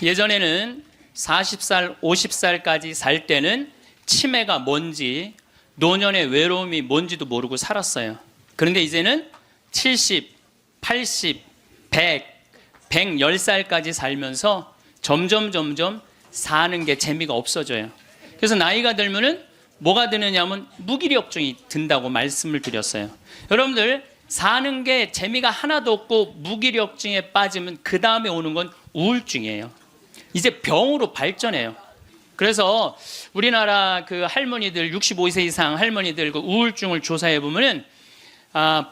예전에는 40살, 50살까지 살 때는 치매가 뭔지, 노년의 외로움이 뭔지도 모르고 살았어요. 그런데 이제는 70, 80, 100, 110살까지 살면서 점점 사는 게 재미가 없어져요. 그래서 나이가 들면은 뭐가 드느냐면 무기력증이 든다고 말씀을 드렸어요. 여러분들 사는 게 재미가 하나도 없고 무기력증에 빠지면 그 다음에 오는 건 우울증이에요. 이제 병으로 발전해요. 그래서 우리나라 그 할머니들 65세 이상 할머니들 그 우울증을 조사해 보면은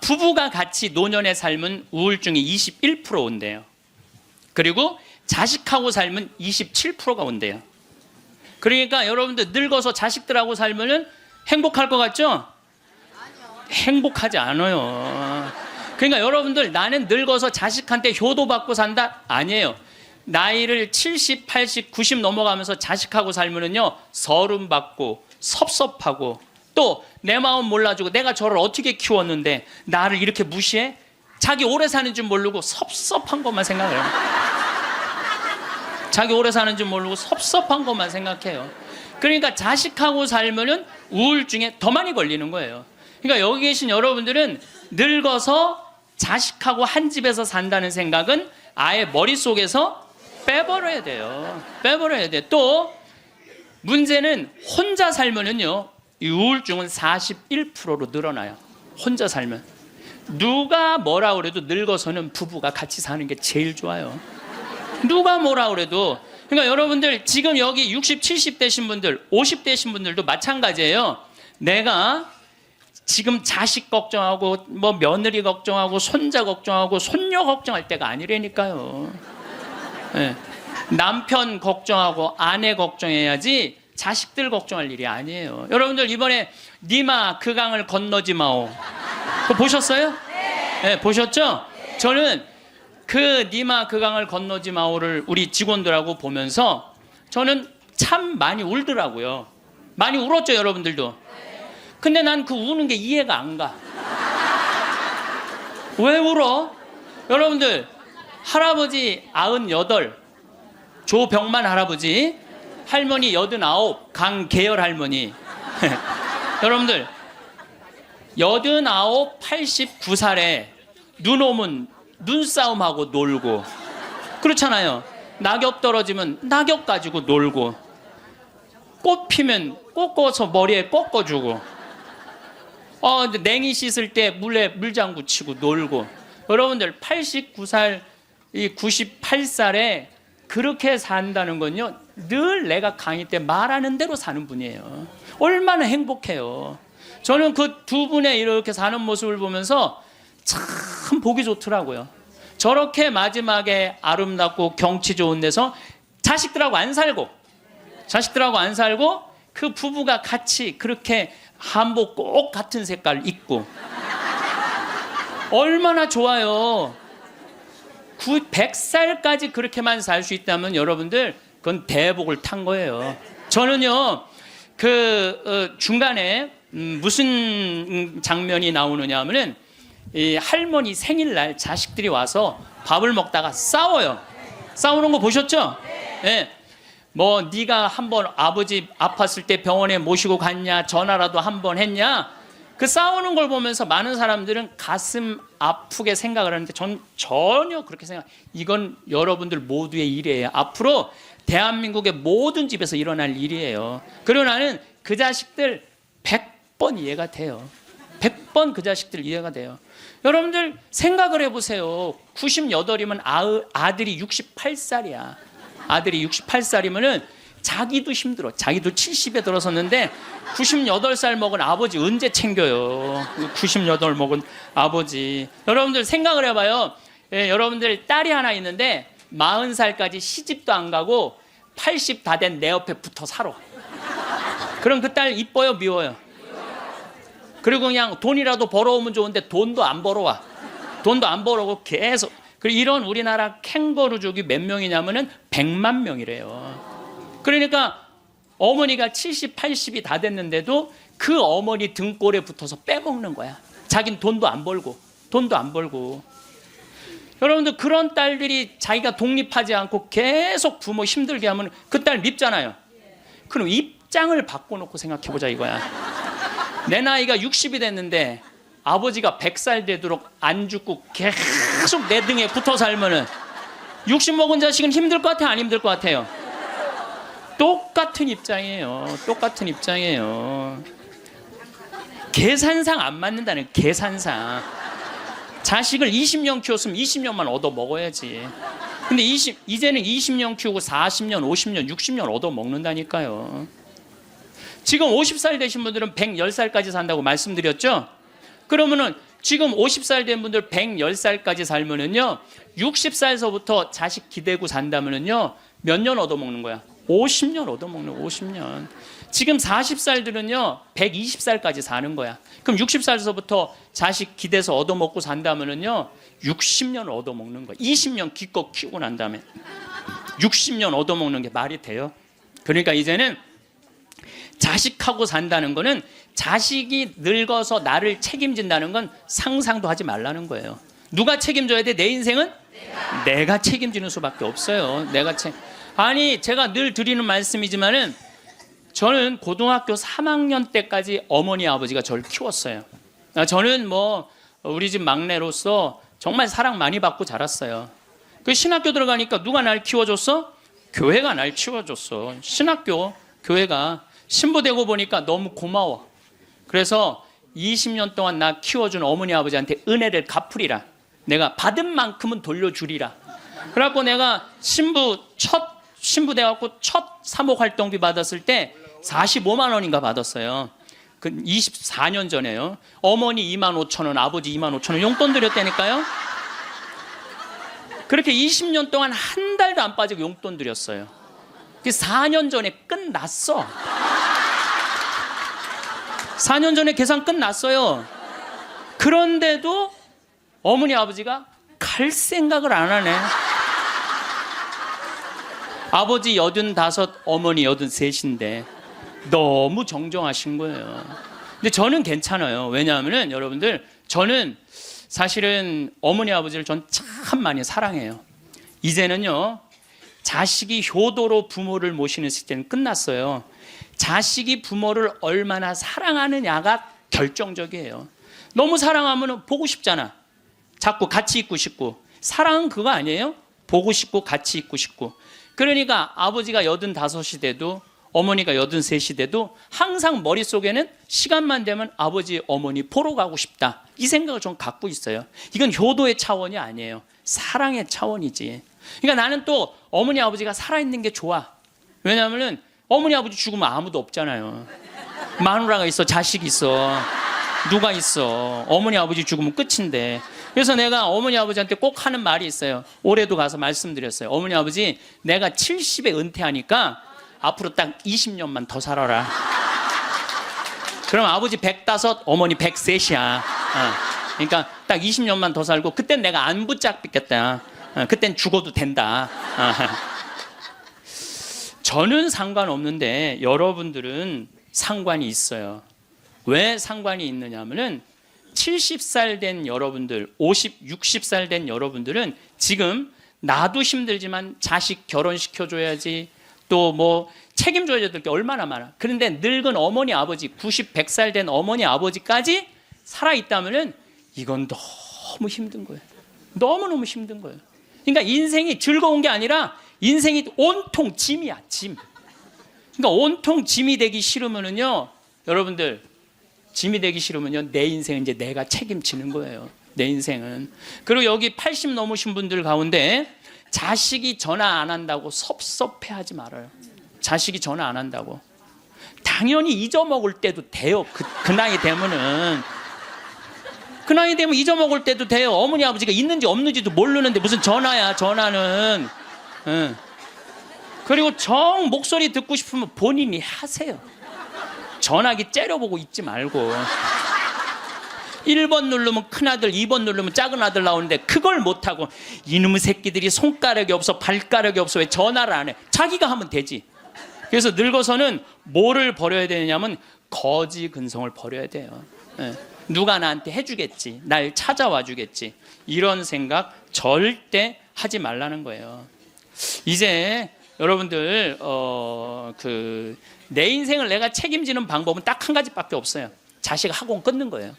부부가 같이 노년에 살면 우울증이 21% 온대요. 그리고 자식하고 살면 27%가 온대요. 그러니까 여러분들 늙어서 자식들하고 살면은 행복할 것 같죠? 행복하지 않아요. 그러니까 여러분들 나는 늙어서 자식한테 효도받고 산다? 아니에요. 나이를 70, 80, 90 넘어가면서 자식하고 살면은요 서름 받고 섭섭하고 또 내 마음 몰라주고 내가 저를 어떻게 키웠는데 나를 이렇게 무시해? 자기 오래 사는 줄 모르고 섭섭한 것만 생각해요. 자기 오래 사는 줄 모르고 섭섭한 것만 생각해요. 그러니까 자식하고 살면은 우울증에 더 많이 걸리는 거예요. 그러니까 여기 계신 여러분들은 늙어서 자식하고 한 집에서 산다는 생각은 아예 머릿속에서 빼버려야 돼요. 빼버려야 돼. 또 문제는 혼자 살면은요 이 우울증은 41%로 늘어나요. 혼자 살면 누가 뭐라 그래도 늙어서는 부부가 같이 사는 게 제일 좋아요. 누가 뭐라 그래도. 그러니까 여러분들 지금 여기 60, 70 되신 분들 50 되신 분들도 마찬가지예요. 내가 지금 자식 걱정하고 뭐 며느리 걱정하고 손자 걱정하고 손녀 걱정할 때가 아니라니까요. 네. 남편 걱정하고 아내 걱정해야지 자식들 걱정할 일이 아니에요. 여러분들 이번에 니마 그 강을 건너지 마오 그거 보셨어요? 네, 보셨죠? 저는 그 니마 그 강을 건너지 마오를 우리 직원들하고 보면서 저는 참 많이 울더라고요. 많이 울었죠 여러분들도. 근데 난 그 우는 게 이해가 안 가. 왜 울어? 여러분들 할아버지 98 조병만 할아버지, 할머니 89 강계열 할머니 여러분들 89, 89살에 눈 오면 눈싸움하고 놀고 그렇잖아요. 낙엽 떨어지면 낙엽 가지고 놀고 꽃 피면 꽃 꽂아서 머리에 꺾어주고 냉이 씻을 때 물에 물장구 치고 놀고. 여러분들 89살, 이 98살에 그렇게 산다는 건요 늘 내가 강의 때 말하는 대로 사는 분이에요. 얼마나 행복해요. 저는 그 두 분의 이렇게 사는 모습을 보면서 참 보기 좋더라고요. 저렇게 마지막에 아름답고 경치 좋은 데서 자식들하고 안 살고 그 부부가 같이 그렇게 한복 꼭 같은 색깔 입고 얼마나 좋아요. 100살까지 그렇게만 살 수 있다면 여러분들 그건 대복을 탄 거예요. 저는요 중간에 무슨 장면이 나오느냐 하면은 이 할머니 생일날 자식들이 와서 밥을 먹다가 싸워요. 싸우는 거 보셨죠? 네. 뭐 네가 한번 아버지 아팠을 때 병원에 모시고 갔냐, 전화라도 한번 했냐. 그 싸우는 걸 보면서 많은 사람들은 가슴 아프게 생각을 하는데 전 전혀 그렇게 이건 여러분들 모두의 일이에요. 앞으로 대한민국의 모든 집에서 일어날 일이에요. 그리고 나는 그 자식들 100번 이해가 돼요. 100번 그 자식들 이해가 돼요. 여러분들 생각을 해보세요. 98이면 아들이 68살이야. 아들이 68살이면은 자기도 힘들어. 자기도 70에 들어섰는데 98살 먹은 아버지 언제 챙겨요? 98 먹은 아버지. 여러분들 생각을 해봐요. 예, 여러분들 딸이 하나 있는데 40살까지 시집도 안 가고 80 다 된 내 옆에 붙어 살아. 그럼 그 딸 이뻐요, 미워요? 그리고 그냥 돈이라도 벌어오면 좋은데 돈도 안 벌어와. 돈도 안 벌어오고 계속. 그리고 이런 우리나라 캥거루족이 몇 명이냐면은 100만 명이래요. 그러니까 어머니가 70, 80이 다 됐는데도 그 어머니 등골에 붙어서 빼먹는 거야. 자긴 돈도 안 벌고. 여러분들 그런 딸들이 자기가 독립하지 않고 계속 부모 힘들게 하면 그 딸 밉잖아요. 그럼 입장을 바꿔놓고 생각해보자 이거야. 내 나이가 60이 됐는데 아버지가 100살 되도록 안 죽고 계속 내 등에 붙어 살면은 60 먹은 자식은 힘들 것 같아요? 안 힘들 것 같아요? 똑같은 입장이에요. 똑같은 입장이에요. 계산상 안 맞는다는, 계산상. 자식을 20년 키웠으면 20년만 얻어 먹어야지. 근데 이제는 20년 키우고 40년, 50년, 60년 얻어 먹는다니까요. 지금 50살 되신 분들은 110살까지 산다고 말씀드렸죠? 그러면은 지금 50살 된 분들 110살까지 살면은요, 60살서부터 자식 기대고 산다면은요, 몇 년 얻어 먹는 거야? 50년 얻어 먹는 거야, 50년. 지금 40살들은요 120살까지 사는 거야. 그럼 60살서부터 자식 기대서 얻어먹고 산다면은요 60년 얻어먹는 거야. 20년 기껏 키우고 난 다음에 60년 얻어먹는 게 말이 돼요? 그러니까 이제는 자식하고 산다는 거는 자식이 늙어서 나를 책임진다는 건 상상도 하지 말라는 거예요. 누가 책임져야 돼? 내 인생은? 내가 책임지는 수밖에 없어요. 아니 제가 늘 드리는 말씀이지만은 저는 고등학교 3학년 때까지 어머니 아버지가 저를 키웠어요. 저는 뭐 우리 집 막내로서 정말 사랑 많이 받고 자랐어요. 그 신학교 들어가니까 누가 날 키워줬어? 교회가 날 키워줬어. 신학교 교회가 신부되고 보니까 너무 고마워. 그래서 20년 동안 나 키워준 어머니 아버지한테 은혜를 갚으리라. 내가 받은 만큼은 돌려주리라. 그래갖고 내가 신부 돼갖고 첫 사목 활동비 받았을 때 45만 원인가 받았어요. 그 24년 전에요. 어머니 25,000원, 아버지 25,000원 용돈 드렸다니까요. 그렇게 20년 동안 한 달도 안 빠지고 용돈 드렸어요. 그 4년 전에 끝났어. 4년 전에 계산 끝났어요. 그런데도 어머니 아버지가 갈 생각을 안 하네. 아버지 85, 어머니 83인데 너무 정정하신 거예요. 근데 저는 괜찮아요. 왜냐하면 여러분들 저는 사실은 어머니 아버지를 전 참 많이 사랑해요. 이제는요 자식이 효도로 부모를 모시는 시대는 끝났어요. 자식이 부모를 얼마나 사랑하느냐가 결정적이에요. 너무 사랑하면 보고 싶잖아. 자꾸 같이 있고 싶고. 사랑은 그거 아니에요? 보고 싶고 같이 있고 싶고. 그러니까 아버지가 85이 돼도 어머니가 83이 돼도 항상 머릿속에는 시간만 되면 아버지 어머니 보러 가고 싶다, 이 생각을 좀 갖고 있어요. 이건 효도의 차원이 아니에요. 사랑의 차원이지. 그러니까 나는 또 어머니 아버지가 살아있는 게 좋아. 왜냐하면 어머니 아버지 죽으면 아무도 없잖아요. 마누라가 있어, 자식이 있어, 누가 있어. 어머니 아버지 죽으면 끝인데. 그래서 내가 어머니 아버지한테 꼭 하는 말이 있어요. 올해도 가서 말씀드렸어요. 어머니 아버지, 내가 70에 은퇴하니까 앞으로 딱 20년만 더 살아라. 그럼 아버지 105, 어머니 103이야. 그러니까 딱 20년만 더 살고 그땐 내가 안 붙잡겠다. 그땐 죽어도 된다. 저는 상관없는데 여러분들은 상관이 있어요. 왜 상관이 있느냐 하면은 70살 된 여러분들, 50, 60살 된 여러분들은 지금 나도 힘들지만 자식 결혼시켜줘야지, 또 뭐 책임져야 될 게 얼마나 많아. 그런데 늙은 어머니 아버지, 90, 100살 된 어머니 아버지까지 살아있다면은 이건 너무 힘든 거예요. 너무너무 힘든 거예요. 그러니까 인생이 즐거운 게 아니라 인생이 온통 짐이야, 짐. 그러니까 온통 짐이 되기 싫으면은요, 여러분들, 짐이 되기 싫으면요, 내 인생은 이제 내가 책임지는 거예요. 내 인생은. 그리고 여기 80 넘으신 분들 가운데 자식이 전화 안 한다고 섭섭해하지 말아요. 자식이 전화 안 한다고. 당연히 잊어먹을 때도 돼요. 그 나이 되면은. 그 나이 되면 잊어먹을 때도 돼요. 어머니 아버지가 있는지 없는지도 모르는데 무슨 전화야, 전화는. 그리고 정 목소리 듣고 싶으면 본인이 하세요. 전화기 째려보고 있지 말고. 1번 누르면 큰아들, 2번 누르면 작은 아들 나오는데 그걸 못하고 이놈의 새끼들이 손가락이 없어, 발가락이 없어, 왜 전화를 안 해? 자기가 하면 되지. 그래서 늙어서는 뭐를 버려야 되냐면 거지 근성을 버려야 돼요. 누가 나한테 해주겠지, 날 찾아와 주겠지, 이런 생각 절대 하지 말라는 거예요. 이제 여러분들 내 인생을 내가 책임지는 방법은 딱 한 가지밖에 없어요. 자식 학원 끊는 거예요.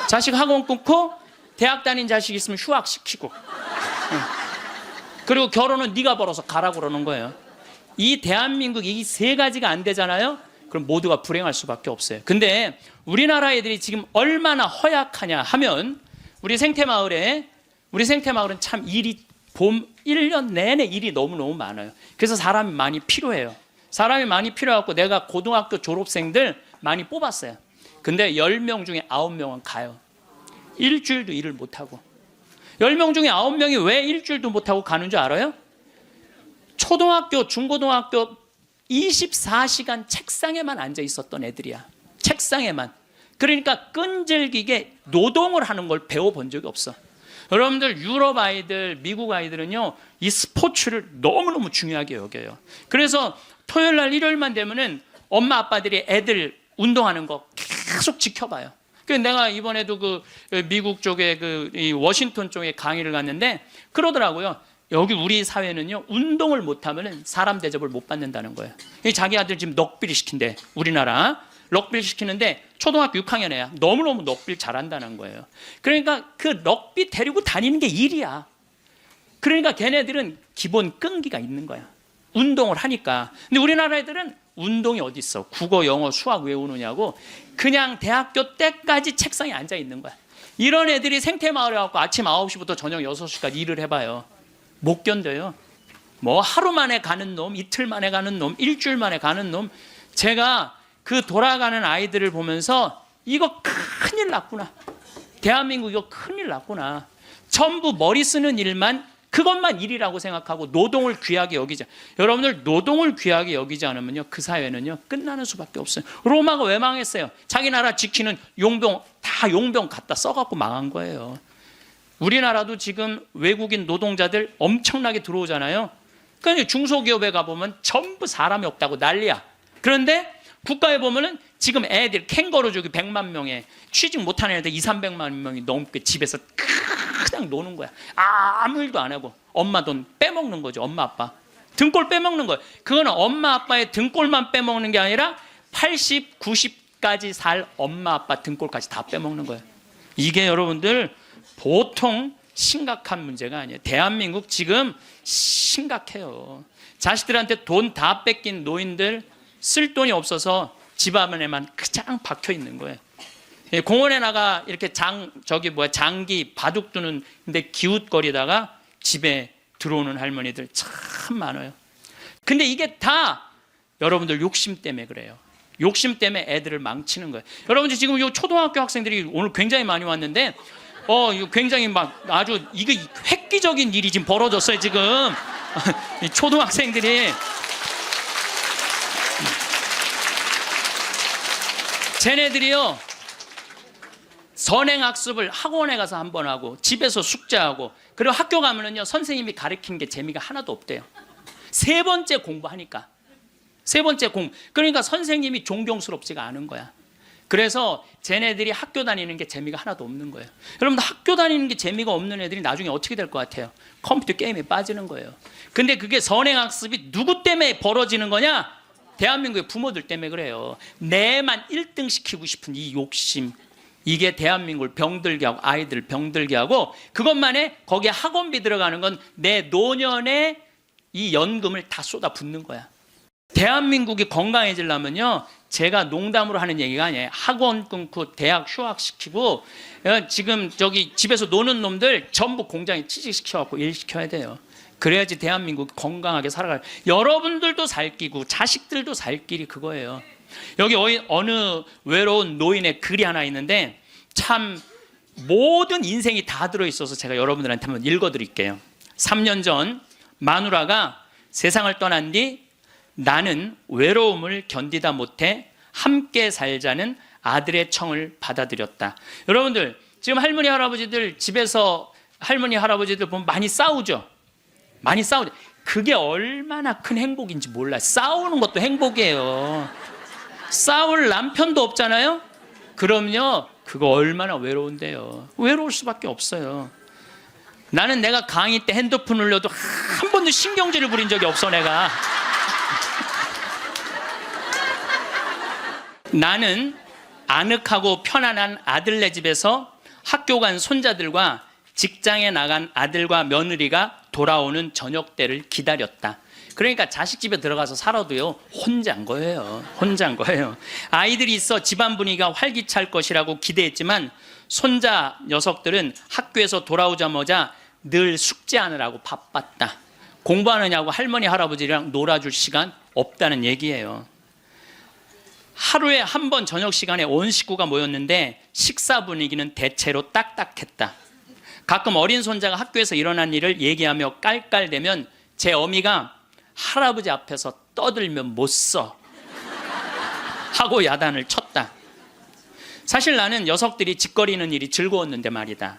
자식 학원 끊고 대학 다닌 자식 있으면 휴학시키고, 그리고 결혼은 네가 벌어서 가라고 그러는 거예요. 이 대한민국 이 세 가지가 안 되잖아요. 그럼 모두가 불행할 수밖에 없어요. 근데 우리나라 애들이 지금 얼마나 허약하냐 하면 우리 생태마을은 참 일이 1년 내내 일이 너무너무 많아요. 그래서 사람이 많이 필요해요. 사람이 많이 필요해갖고 내가 고등학교 졸업생들 많이 뽑았어요. 근데 10명 중에 9명은 가요. 일주일도 일을 못하고. 10명 중에 9명이 왜 일주일도 못하고 가는 줄 알아요? 초등학교, 중고등학교 24시간 책상에만 앉아 있었던 애들이야. 책상에만. 그러니까 끈질기게 노동을 하는 걸 배워본 적이 없어. 여러분들 유럽 아이들, 미국 아이들은요, 이 스포츠를 너무너무 중요하게 여겨요. 그래서 토요일 날 일요일만 되면은 엄마 아빠들이 애들 운동하는 거 계속 지켜봐요. 그래서 내가 이번에도 미국 쪽에 이 워싱턴 쪽에 강의를 갔는데 그러더라고요. 여기 우리 사회는요, 운동을 못하면은 사람 대접을 못 받는다는 거예요. 자기 아들 지금 럭비를 시킨대. 우리나라 럭비를 시키는데 초등학교 6학년 애야. 너무너무 럭비를 잘한다는 거예요. 그러니까 그 럭비 데리고 다니는 게 일이야. 그러니까 걔네들은 기본 끈기가 있는 거야. 운동을 하니까. 근데 우리나라 애들은 운동이 어디 있어? 국어, 영어, 수학 외우느냐고 그냥 대학교 때까지 책상에 앉아 있는 거야. 이런 애들이 생태마을에 가고 아침 9시부터 저녁 6시까지 일을 해봐요. 못 견뎌요. 뭐 하루 만에 가는 놈, 이틀 만에 가는 놈, 일주일 만에 가는 놈. 제가 그 돌아가는 아이들을 보면서 이거 큰일 났구나. 대한민국 이거 큰일 났구나. 전부 머리 쓰는 일만, 그것만 일이라고 생각하고 노동을 귀하게 여기지. 여러분들 노동을 귀하게 여기지 않으면요, 그 사회는요 끝나는 수밖에 없어요. 로마가 왜 망했어요? 자기 나라 지키는 용병 다 용병 갖다 써갖고 망한 거예요. 우리나라도 지금 외국인 노동자들 엄청나게 들어오잖아요. 그러니까 중소기업에 가보면 전부 사람이 없다고 난리야. 그런데 국가에 보면은 지금 애들 캥거루족이 100만 명에 취직 못하는 애들 200~300만 명이 넘게 집에서 그냥 노는 거야. 아무 일도 안 하고 엄마 돈 빼먹는 거죠. 엄마 아빠 등골 빼먹는 거예요. 그거는 엄마 아빠의 등골만 빼먹는 게 아니라 80, 90까지 살 엄마 아빠 등골까지 다 빼먹는 거예요. 이게 여러분들 보통 심각한 문제가 아니에요. 대한민국 지금 심각해요. 자식들한테 돈 다 뺏긴 노인들, 쓸 돈이 없어서 집 안에만 그냥 박혀 있는 거예요. 공원에 나가 이렇게 장기 바둑 두는 데 기웃거리다가 집에 들어오는 할머니들 참 많아요. 근데 이게 다 여러분들 욕심 때문에 그래요. 욕심 때문에 애들을 망치는 거예요. 여러분들 지금 이 초등학교 학생들이 오늘 굉장히 많이 왔는데 이거 굉장히 막 아주 이거 획기적인 일이 지금 벌어졌어요. 지금 이 초등학생들이 쟤네들이요 선행학습을 학원에 가서 한 번 하고 집에서 숙제하고 그리고 학교 가면은요 선생님이 가르친 게 재미가 하나도 없대요. 세 번째 공부하니까 세 번째 그러니까 선생님이 존경스럽지가 않은 거야. 그래서 쟤네들이 학교 다니는 게 재미가 하나도 없는 거예요. 여러분 학교 다니는 게 재미가 없는 애들이 나중에 어떻게 될 것 같아요? 컴퓨터 게임에 빠지는 거예요. 근데 그게 선행학습이 누구 때문에 벌어지는 거냐? 대한민국의 부모들 때문에 그래요. 내만 1등 시키고 싶은 이 욕심, 이게 대한민국을 병들게 하고 아이들 병들게 하고 그것만에 거기에 학원비 들어가는 건 내 노년의 이 연금을 다 쏟아붓는 거야. 대한민국이 건강해지려면요 제가 농담으로 하는 얘기가 아니에요. 학원 끊고 대학 휴학시키고 지금 저기 집에서 노는 놈들 전부 공장에 취직시켜갖고 일시켜야 돼요. 그래야지 대한민국이 건강하게 살아갈. 여러분들도 살 끼고 자식들도 살 길이 그거예요. 여기 어느 외로운 노인의 글이 하나 있는데 참 모든 인생이 다 들어있어서 제가 여러분들한테 한번 읽어드릴게요. 3년 전 마누라가 세상을 떠난 뒤 나는 외로움을 견디다 못해 함께 살자는 아들의 청을 받아들였다. 여러분들 지금 할머니 할아버지들 집에서 할머니 할아버지들 보면 많이 싸우죠. 많이 싸우죠. 그게 얼마나 큰 행복인지 몰라요. 싸우는 것도 행복이에요. 싸울 남편도 없잖아요. 그럼요 그거 얼마나 외로운데요. 외로울 수밖에 없어요. 나는 내가 강의 때 핸드폰 울려도 한 번도 신경질을 부린 적이 없어. 내가 나는 아늑하고 편안한 아들네 집에서 학교 간 손자들과 직장에 나간 아들과 며느리가 돌아오는 저녁 때를 기다렸다. 그러니까 자식 집에 들어가서 살아도요, 혼자인 거예요. 혼자인 거예요. 아이들이 있어 집안 분위기가 활기찰 것이라고 기대했지만 손자 녀석들은 학교에서 돌아오자마자 늘 숙제하느라고 바빴다. 공부하느냐고 할머니 할아버지랑 놀아줄 시간 없다는 얘기예요. 하루에 한 번 저녁 시간에 온 식구가 모였는데 식사 분위기는 대체로 딱딱했다. 가끔 어린 손자가 학교에서 일어난 일을 얘기하며 깔깔대면 제 어미가 할아버지 앞에서 떠들면 못 써 하고 야단을 쳤다. 사실 나는 녀석들이 짓거리는 일이 즐거웠는데 말이다.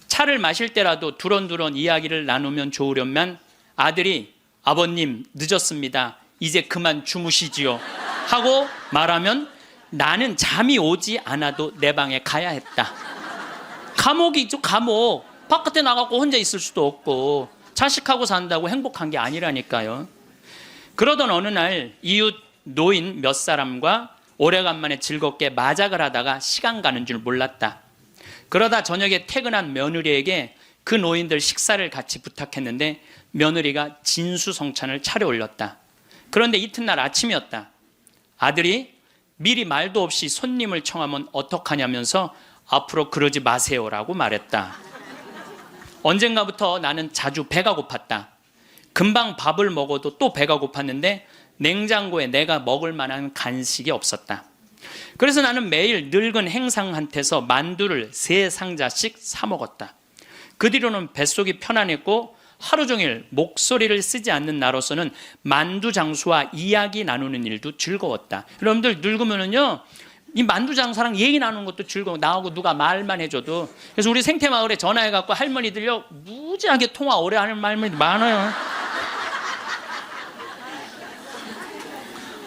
차를 마실 때라도 두런두런 이야기를 나누면 좋으련만 아들이 아버님 늦었습니다. 이제 그만 주무시지요 하고 말하면 나는 잠이 오지 않아도 내 방에 가야 했다. 감옥이죠, 감옥. 바깥에 나가고 혼자 있을 수도 없고 자식하고 산다고 행복한 게 아니라니까요. 그러던 어느 날 이웃 노인 몇 사람과 오래간만에 즐겁게 마작을 하다가 시간 가는 줄 몰랐다. 그러다 저녁에 퇴근한 며느리에게 그 노인들 식사를 같이 부탁했는데 며느리가 진수성찬을 차려 올렸다. 그런데 이튿날 아침이었다. 아들이 미리 말도 없이 손님을 청하면 어떡하냐면서 앞으로 그러지 마세요라고 말했다. 언젠가부터 나는 자주 배가 고팠다. 금방 밥을 먹어도 또 배가 고팠는데 냉장고에 내가 먹을 만한 간식이 없었다. 그래서 나는 매일 늙은 행상한테서 만두를 3상자씩 사 먹었다. 그 뒤로는 뱃속이 편안했고 하루 종일 목소리를 쓰지 않는 나로서는 만두 장수와 이야기 나누는 일도 즐거웠다. 여러분들 늙으면은요, 이 만두 장사랑 얘기 나누는 것도 즐거워. 나하고 누가 말만 해줘도. 그래서 우리 생태마을에 전화해갖고 할머니들요, 무지하게 통화 오래 하는 할머니들 많아요.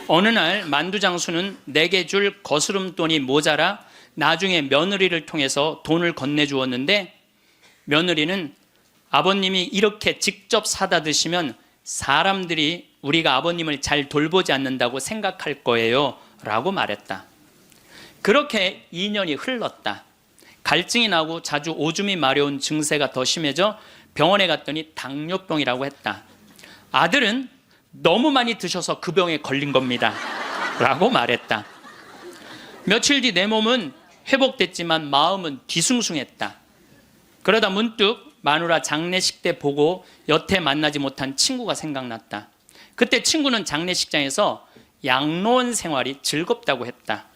어느 날 만두 장수는 내게 줄 거스름돈이 모자라 나중에 며느리를 통해서 돈을 건네주었는데 며느리는 아버님이 이렇게 직접 사다 드시면 사람들이 우리가 아버님을 잘 돌보지 않는다고 생각할 거예요 라고 말했다. 그렇게 2년이 흘렀다. 갈증이 나고 자주 오줌이 마려운 증세가 더 심해져 병원에 갔더니 당뇨병이라고 했다. 아들은 너무 많이 드셔서 그 병에 걸린 겁니다 라고 말했다. 며칠 뒤 내 몸은 회복됐지만 마음은 뒤숭숭했다. 그러다 문득 마누라 장례식 때 보고 여태 만나지 못한 친구가 생각났다. 그때 친구는 장례식장에서 양로원 생활이 즐겁다고 했다.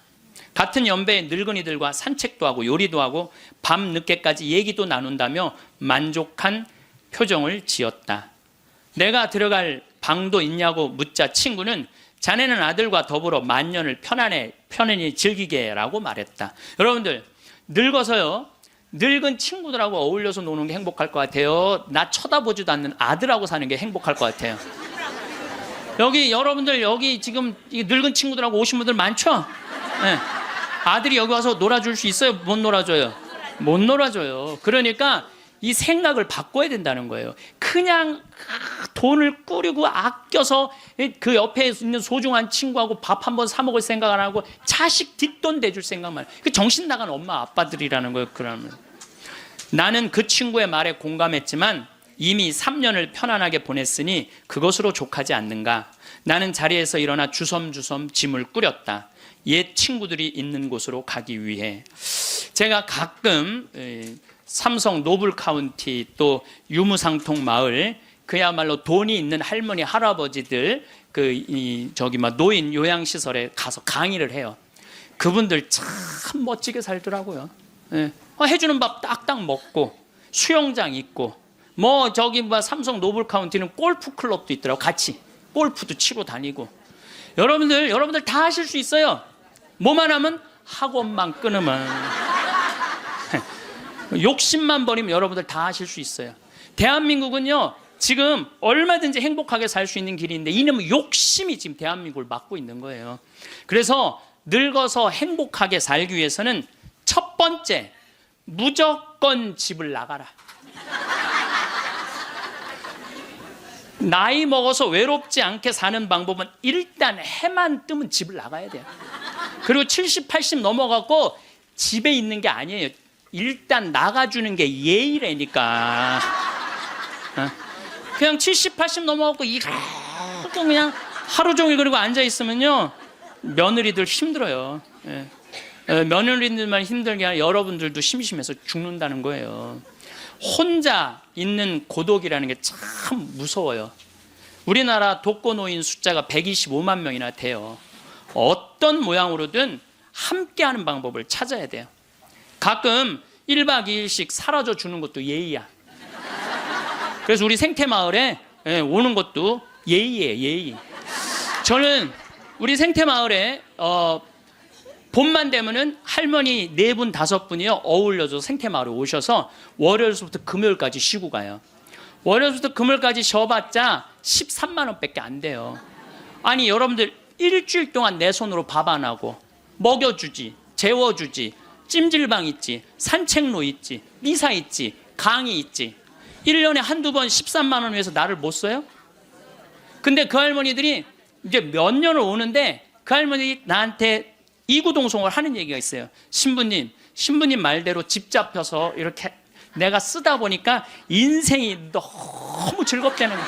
같은 연배의 늙은이들과 산책도 하고 요리도 하고 밤 늦게까지 얘기도 나눈다며 만족한 표정을 지었다. 내가 들어갈 방도 있냐고 묻자 친구는 자네는 아들과 더불어 만년을 편안히 즐기게 라고 말했다. 여러분들 늙어서요, 늙은 친구들하고 어울려서 노는 게 행복할 것 같아요? 나 쳐다보지도 않는 아들하고 사는 게 행복할 것 같아요? 여기 여러분들 여기 지금 늙은 친구들하고 오신 분들 많죠? 네. 아들이 여기 와서 놀아줄 수 있어요? 못 놀아줘요? 못 놀아줘요. 그러니까 이 생각을 바꿔야 된다는 거예요. 그냥 돈을 꾸리고 아껴서 그 옆에 있는 소중한 친구하고 밥 한 번 사 먹을 생각 안 하고 자식 뒷돈 대줄 생각만 해요. 그 정신 나간 엄마 아빠들이라는 거예요. 그러면 나는 그 친구의 말에 공감했지만 이미 3년을 편안하게 보냈으니 그것으로 족하지 않는가. 나는 자리에서 일어나 주섬주섬 짐을 꾸렸다. 옛 친구들이 있는 곳으로 가기 위해. 제가 가끔 삼성 노블 카운티 또 유무상통 마을 그야말로 돈이 있는 할머니 할아버지들 노인 요양시설에 가서 강의를 해요. 그분들 참 멋지게 살더라고요. 예. 해주는 밥 딱딱 먹고 수영장 있고 삼성 노블 카운티는 골프 클럽도 있더라고. 같이 골프도 치고 다니고. 여러분들 다 하실 수 있어요. 뭐만 하면 학원만 끊으면 욕심만 버리면 여러분들 다 하실 수 있어요. 대한민국은요 지금 얼마든지 행복하게 살 수 있는 길인데 이놈의 욕심이 지금 대한민국을 막고 있는 거예요. 그래서 늙어서 행복하게 살기 위해서는 첫 번째 무조건 집을 나가라. 나이 먹어서 외롭지 않게 사는 방법은 일단 해만 뜨면 집을 나가야 돼요. 그리고 70, 80 넘어가고 집에 있는 게 아니에요. 일단 나가주는 게 예의라니까. 그냥 70, 80 넘어가고 이렇게 그냥 하루 종일 그리고 앉아 있으면요, 며느리들 힘들어요. 며느리들만 힘들게 아니라 여러분들도 심심해서 죽는다는 거예요. 혼자 있는 고독이라는 게 참 무서워요. 우리나라 독거노인 숫자가 125만 명이나 돼요. 어떤 모양으로든 함께하는 방법을 찾아야 돼요. 가끔 1박 2일씩 사라져 주는 것도 예의야. 그래서 우리 생태마을에 오는 것도 예의예요, 예의. 저는 우리 생태마을에 봄만 되면은 할머니 4분, 5분이요 어울려서 생태마을에 오셔서 월요일부터 금요일까지 쉬고 가요. 월요일부터 금요일까지 쉬어봤자 13만 원밖에 안 돼요. 아니 여러분들 일주일 동안 내 손으로 밥 안 하고 먹여주지, 재워주지, 찜질방 있지, 산책로 있지, 미사 있지, 강의 있지. 1년에 한두 번 13만 원 위해서 나를 못 써요? 근데 그 할머니들이 이제 몇 년을 오는데 그 할머니 나한테 이구동성을 하는 얘기가 있어요. 신부님 말대로 집 잡혀서 이렇게 내가 쓰다 보니까 인생이 너무 즐겁다는 거야.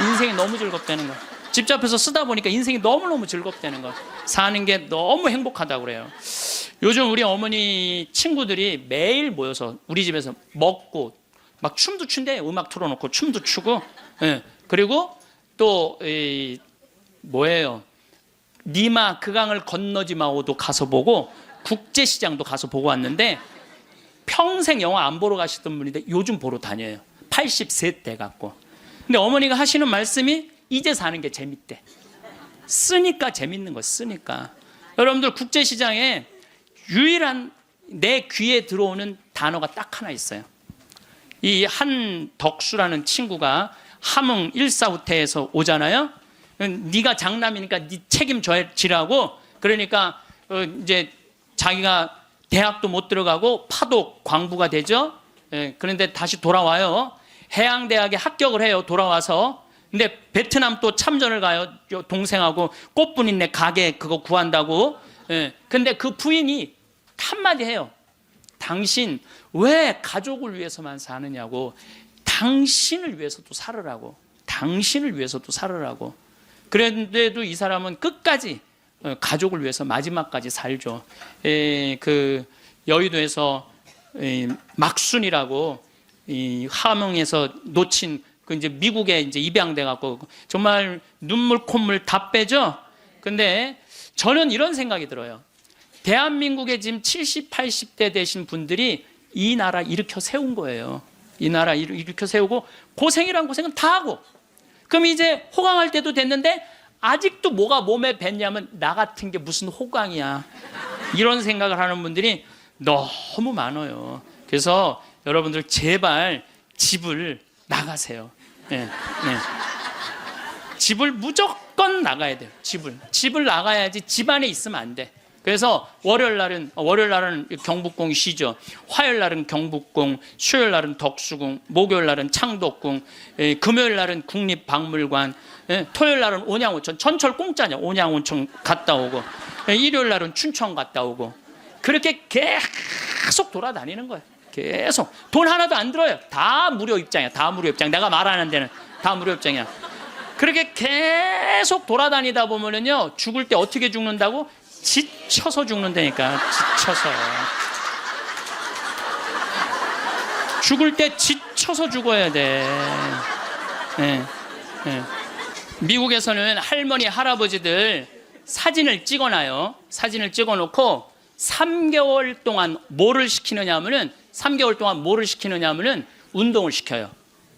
인생이 너무 즐겁다는 거야. 집 잡혀서 쓰다 보니까 인생이 너무너무 즐겁다는 거야. 사는 게 너무 행복하다고 그래요. 요즘 우리 어머니 친구들이 매일 모여서 우리 집에서 먹고 막 춤도 춘대. 음악 틀어놓고 춤도 추고. 그리고 또 뭐예요? 니마 그 강을 건너지 마오도 가서 보고 국제시장도 가서 보고 왔는데 평생 영화 안 보러 가시던 분인데 요즘 보러 다녀요. 80세 돼 갖고. 근데 어머니가 하시는 말씀이 이제 사는 게 재밌대. 쓰니까 재밌는 거 쓰니까. 여러분들 국제시장에 유일한 내 귀에 들어오는 단어가 딱 하나 있어요. 이 한덕수라는 친구가 함흥 일사후퇴에서 오잖아요. 네가 장남이니까 네 책임져지라고. 그러니까 이제 자기가 대학도 못 들어가고 파독 광부가 되죠. 그런데 다시 돌아와요. 해양대학에 합격을 해요. 돌아와서. 근데 베트남 또 참전을 가요. 동생하고 꽃분인네 가게 그거 구한다고. 근데 그 부인이 한마디 해요. 당신 왜 가족을 위해서만 사느냐고. 당신을 위해서도 살으라고. 당신을 위해서도 살으라고. 그런데도 이 사람은 끝까지 가족을 위해서 마지막까지 살죠. 그 여의도에서 막순이라고 함흥에서 놓친 그 이제 미국에 이제 입양돼 갖고 정말 눈물 콧물 다 빼죠. 근데 저는 이런 생각이 들어요. 대한민국에 지금 70, 80대 되신 분들이 이 나라 일으켜 세운 거예요. 이 나라 일으켜 세우고 고생이란 고생은 다 하고. 그럼 이제 호강할 때도 됐는데 아직도 뭐가 몸에 뱉냐면 나 같은 게 무슨 호강이야. 이런 생각을 하는 분들이 너무 많아요. 그래서 여러분들 제발 집을 나가세요. 집을 무조건 나가야 돼요. 집을 나가야지 집 안에 있으면 안 돼. 그래서 월요일 날은 경복궁 쉬죠. 화요일 날은 경복궁, 수요일 날은 덕수궁, 목요일 날은 창덕궁, 금요일 날은 국립박물관, 토요일 날은 온양온천. 전철 공짜냐. 온양온천 갔다 오고, 일요일 날은 춘천 갔다 오고. 그렇게 계속 돌아다니는 거예요. 계속. 돈 하나도 안 들어요. 다 무료 입장이야. 다 무료 입장. 내가 말하는 데는 다 무료 입장이야. 그렇게 계속 돌아다니다 보면은요, 죽을 때 어떻게 죽는다고? 지쳐서 죽는다니까. 지쳐서. 죽을 때 지쳐서 죽어야 돼. 미국에서는 할머니, 할아버지들 사진을 찍어놔요. 사진을 찍어놓고 3개월 동안 뭐를 시키느냐 하면은 3개월 동안 뭐를 시키느냐 하면은 운동을 시켜요.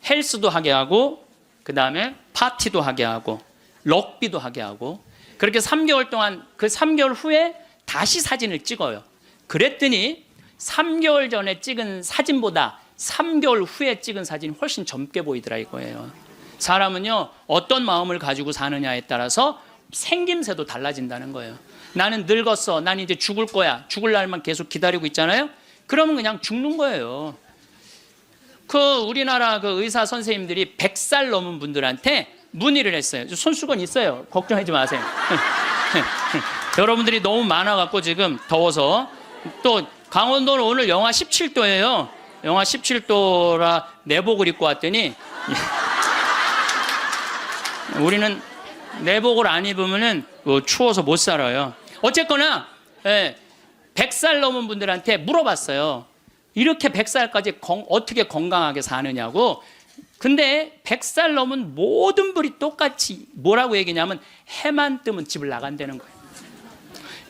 헬스도 하게 하고, 그 다음에 파티도 하게 하고, 럭비도 하게 하고. 그렇게 3개월 동안, 그 3개월 후에 다시 사진을 찍어요. 그랬더니 3개월 전에 찍은 사진보다 3개월 후에 찍은 사진이 훨씬 젊게 보이더라 이거예요. 사람은요, 어떤 마음을 가지고 사느냐에 따라서 생김새도 달라진다는 거예요. 나는 늙었어. 난 이제 죽을 거야. 죽을 날만 계속 기다리고 있잖아요. 그러면 그냥 죽는 거예요. 그 우리나라 그 의사 선생님들이 100살 넘은 분들한테 문의를 했어요. 손수건 있어요. 걱정하지 마세요. 여러분들이 너무 많아갖고 지금 더워서. 또 강원도는 오늘 영하 17도예요. 영하 17도라 내복을 입고 왔더니 우리는 내복을 안 입으면은 추워서 못 살아요. 어쨌거나 100살 넘은 분들한테 물어봤어요. 이렇게 100살까지 어떻게 건강하게 사느냐고. 근데 100살 넘은 모든 분이 똑같이 뭐라고 얘기냐면 해만 뜨면 집을 나간다는 거예요.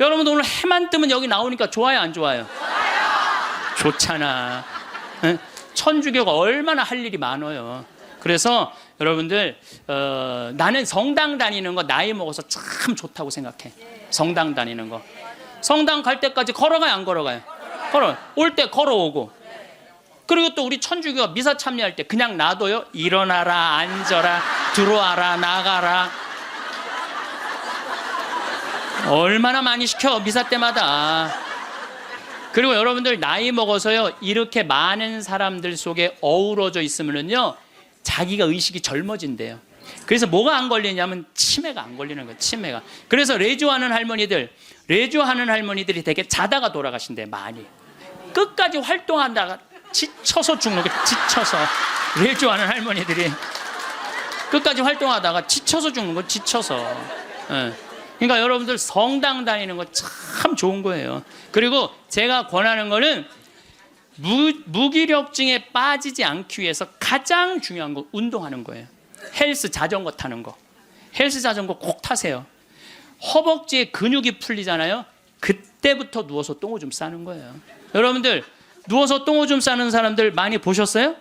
여러분들 오늘 해만 뜨면 여기 나오니까 좋아요, 안 좋아요? 좋잖아. 천주교가 얼마나 할 일이 많아요. 그래서 여러분들 나는 성당 다니는 거 나이 먹어서 참 좋다고 생각해. 성당 다니는 거. 성당 갈 때까지 걸어가요, 안 걸어가요? 걸어. 올 때 걸어오고. 그리고 또 우리 천주교가 미사 참여할 때 그냥 놔둬요. 일어나라, 앉아라, 들어와라, 나가라. 얼마나 많이 시켜, 미사 때마다. 그리고 여러분들 나이 먹어서요, 이렇게 많은 사람들 속에 어우러져 있으면요, 자기가 의식이 젊어진대요. 그래서 뭐가 안 걸리냐면 치매가 안 걸리는 거예요. 치매가. 그래서 레주하는 할머니들이 되게 자다가 돌아가신대. 많이 끝까지 활동한다가 지쳐서 죽는 거예요. 지쳐서. 레주하는 할머니들이 끝까지 활동하다가 지쳐서 죽는 거예요. 지쳐서. 그러니까 여러분들 성당 다니는 거 참 좋은 거예요. 그리고 제가 권하는 거는 무기력증에 빠지지 않기 위해서 가장 중요한 거 운동하는 거예요. 헬스 자전거 타는 거. 헬스 자전거 꼭 타세요. 허벅지에 근육이 풀리잖아요. 그때부터 누워서 똥오줌 싸는 거예요. 여러분들 누워서 똥오줌 싸는 사람들 많이 보셨어요?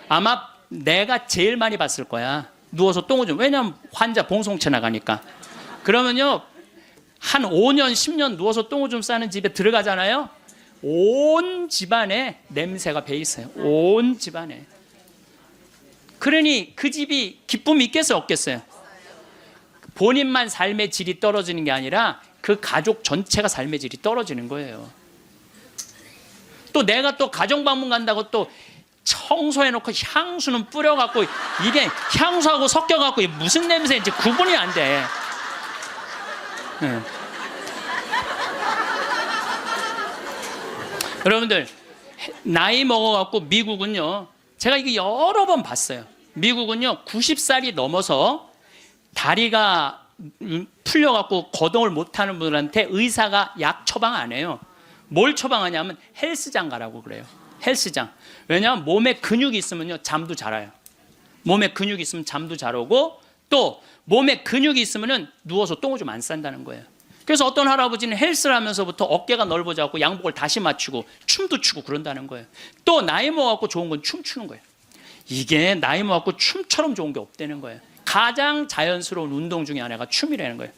아마 내가 제일 많이 봤을 거야. 누워서 똥오줌. 왜냐면 환자 봉송체 나가니까. 그러면요, 한 5년 10년 누워서 똥오줌 싸는 집에 들어가잖아요. 온 집안에 냄새가 배 있어요. 온 집안에. 그러니 그 집이 기쁨이 있겠어요, 없겠어요? 본인만 삶의 질이 떨어지는 게 아니라 그 가족 전체가 삶의 질이 떨어지는 거예요. 또 내가 또 가정방문 간다고 또 청소해놓고 향수는 뿌려갖고 이게 향수하고 섞여갖고 무슨 냄새인지 구분이 안 돼. 여러분들 나이 먹어갖고 미국은요, 제가 이게 여러 번 봤어요. 미국은요 90살이 넘어서 다리가 풀려갖고 거동을 못하는 분들한테 의사가 약 처방 안 해요. 뭘 처방하냐면 헬스장 가라고 그래요. 헬스장. 왜냐하면 몸에 근육이 있으면요 잠도 잘 와요. 몸에 근육이 있으면 잠도 잘 오고, 또 몸에 근육이 있으면 누워서 똥오줌 안 싼다는 거예요. 그래서 어떤 할아버지는 헬스를 하면서부터 어깨가 넓어져갖고 양복을 다시 맞추고 춤도 추고 그런다는 거예요. 또 나이 먹어갖고 좋은 건 춤추는 거예요. 이게 나이 먹어갖고 춤처럼 좋은 게 없다는 거예요. 가장 자연스러운 운동 중에 하나가 춤이라는 거예요.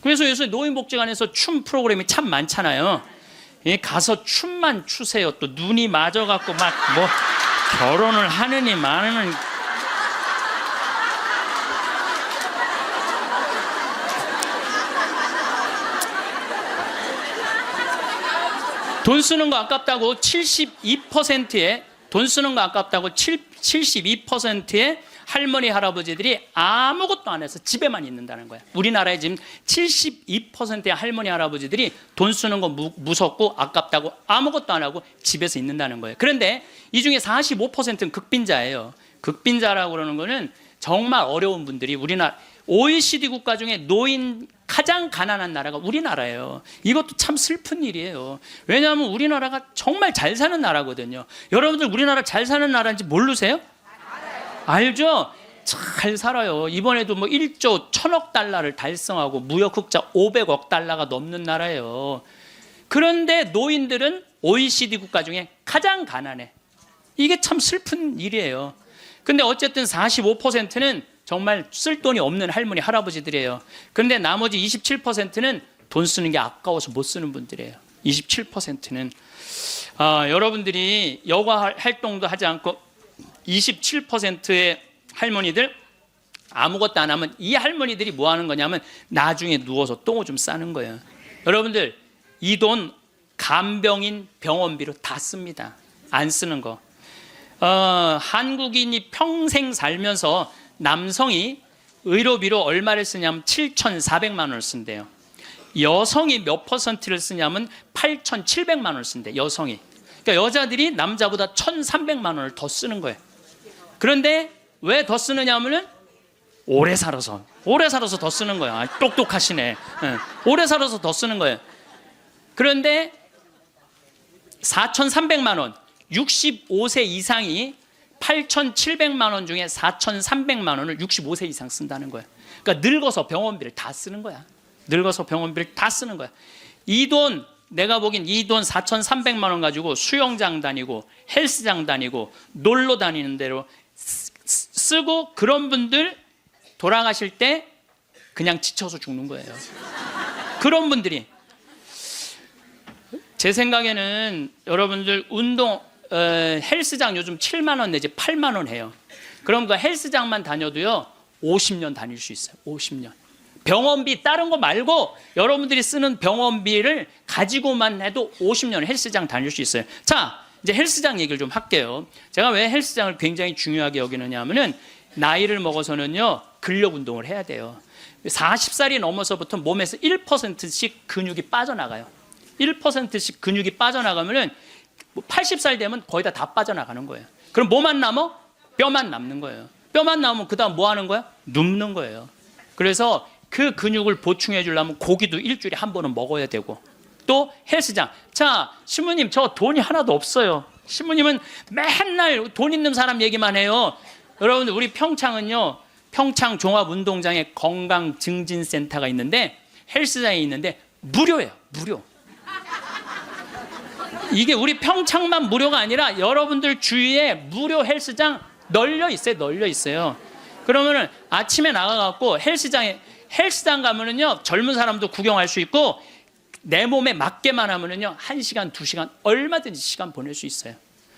그래서 요새 노인복지관에서 춤 프로그램이 참 많잖아요. 가서 춤만 추세요. 또 눈이 맞아갖고 막 뭐 결혼을 하느니 마느니. 돈 쓰는 거 아깝다고 72%의 돈 쓰는 거 아깝다고 72%의 할머니 할아버지들이 아무것도 안 해서 집에만 있는다는 거야. 우리나라에 지금 72%의 할머니 할아버지들이 돈 쓰는 거 무섭고 아깝다고 아무것도 안 하고 집에서 있는다는 거예요. 그런데 이 중에 45%는 극빈자예요. 극빈자라고 그러는 거는 정말 어려운 분들이 우리나라 OECD 국가 중에 노인 가장 가난한 나라가 우리나라예요. 이것도 참 슬픈 일이에요. 왜냐하면 우리나라가 정말 잘 사는 나라거든요. 여러분들 우리나라 잘 사는 나라인지 모르세요? 알죠? 잘 살아요. 이번에도 뭐 1조 1000억 달러를 달성하고 무역 흑자 500억 달러가 넘는 나라예요. 그런데 노인들은 OECD 국가 중에 가장 가난해. 이게 참 슬픈 일이에요. 근데 어쨌든 45%는 정말 쓸 돈이 없는 할머니 할아버지들이에요. 그런데 나머지 27%는 돈 쓰는 게 아까워서 못 쓰는 분들이에요. 27%는 여러분들이 여가 활동도 하지 않고 27%의 할머니들 아무것도 안 하면 이 할머니들이 뭐 하는 거냐면 나중에 누워서 똥오줌 싸는 거예요. 여러분들 이 돈 간병인 병원비로 다 씁니다. 안 쓰는 거. 한국인이 평생 살면서 남성이 의료비로 얼마를 쓰냐면 7,400만 원을 쓴대요. 여성이 몇 퍼센트를 쓰냐면 8,700만 원을 쓴대. 여성이. 그러니까 여자들이 남자보다 1,300만 원을 더 쓰는 거예요. 그런데 왜 더 쓰느냐 하면은 오래 살아서 더 쓰는 거야. 똑똑하시네. 오래 살아서 더 쓰는 거예요. 그런데 4,300만 원, 65세 이상이 8,700만 원 중에 4,300만 원을 65세 이상 쓴다는 거예요. 그러니까 늙어서 병원비를 다 쓰는 거야. 늙어서 병원비를 다 쓰는 거야. 이 돈, 내가 보긴 이 돈 4,300만 원 가지고 수영장 다니고 헬스장 다니고 놀러 다니는 대로 쓰고, 그런 분들 돌아가실 때 그냥 지쳐서 죽는 거예요. 그런 분들이. 제 생각에는 여러분들 운동 헬스장 요즘 7만 원 내지 8만 원 해요. 그럼 그 헬스장만 다녀도요 50년 다닐 수 있어요. 50년. 병원비 다른 거 말고 여러분들이 쓰는 병원비를 가지고만 해도 50년 헬스장 다닐 수 있어요. 자, 이제 헬스장 얘기를 좀 할게요. 제가 왜 헬스장을 굉장히 중요하게 여기느냐 하면은 나이를 먹어서는요 근력 운동을 해야 돼요. 40살이 넘어서부터 몸에서 1%씩 근육이 빠져나가요. 1%씩 근육이 빠져나가면은 80살 되면 거의 다 빠져나가는 거예요. 그럼 뭐만 남아? 뼈만 남는 거예요. 뼈만 남으면 그 다음 뭐 하는 거야? 눕는 거예요. 그래서 그 근육을 보충해 주려면 고기도 일주일에 한 번은 먹어야 되고, 또 헬스장. 자, 신부님 저 돈이 하나도 없어요. 신부님은 맨날 돈 있는 사람 얘기만 해요. 여러분들 우리 평창은요, 평창 종합운동장에 건강증진센터가 있는데, 헬스장이 있는데 무료예요. 무료. 이게 우리 평창만 무료가 아니라 여러분들 주위에 무료 헬스장 널려 있어요. 그러면은 아침에 나가갖고 헬스장 가면은요 젊은 사람도 구경할 수 있고, 내 몸에 맞게만 하면은요 1시간, 2시간 얼마든지 시간 보낼 수 있어요.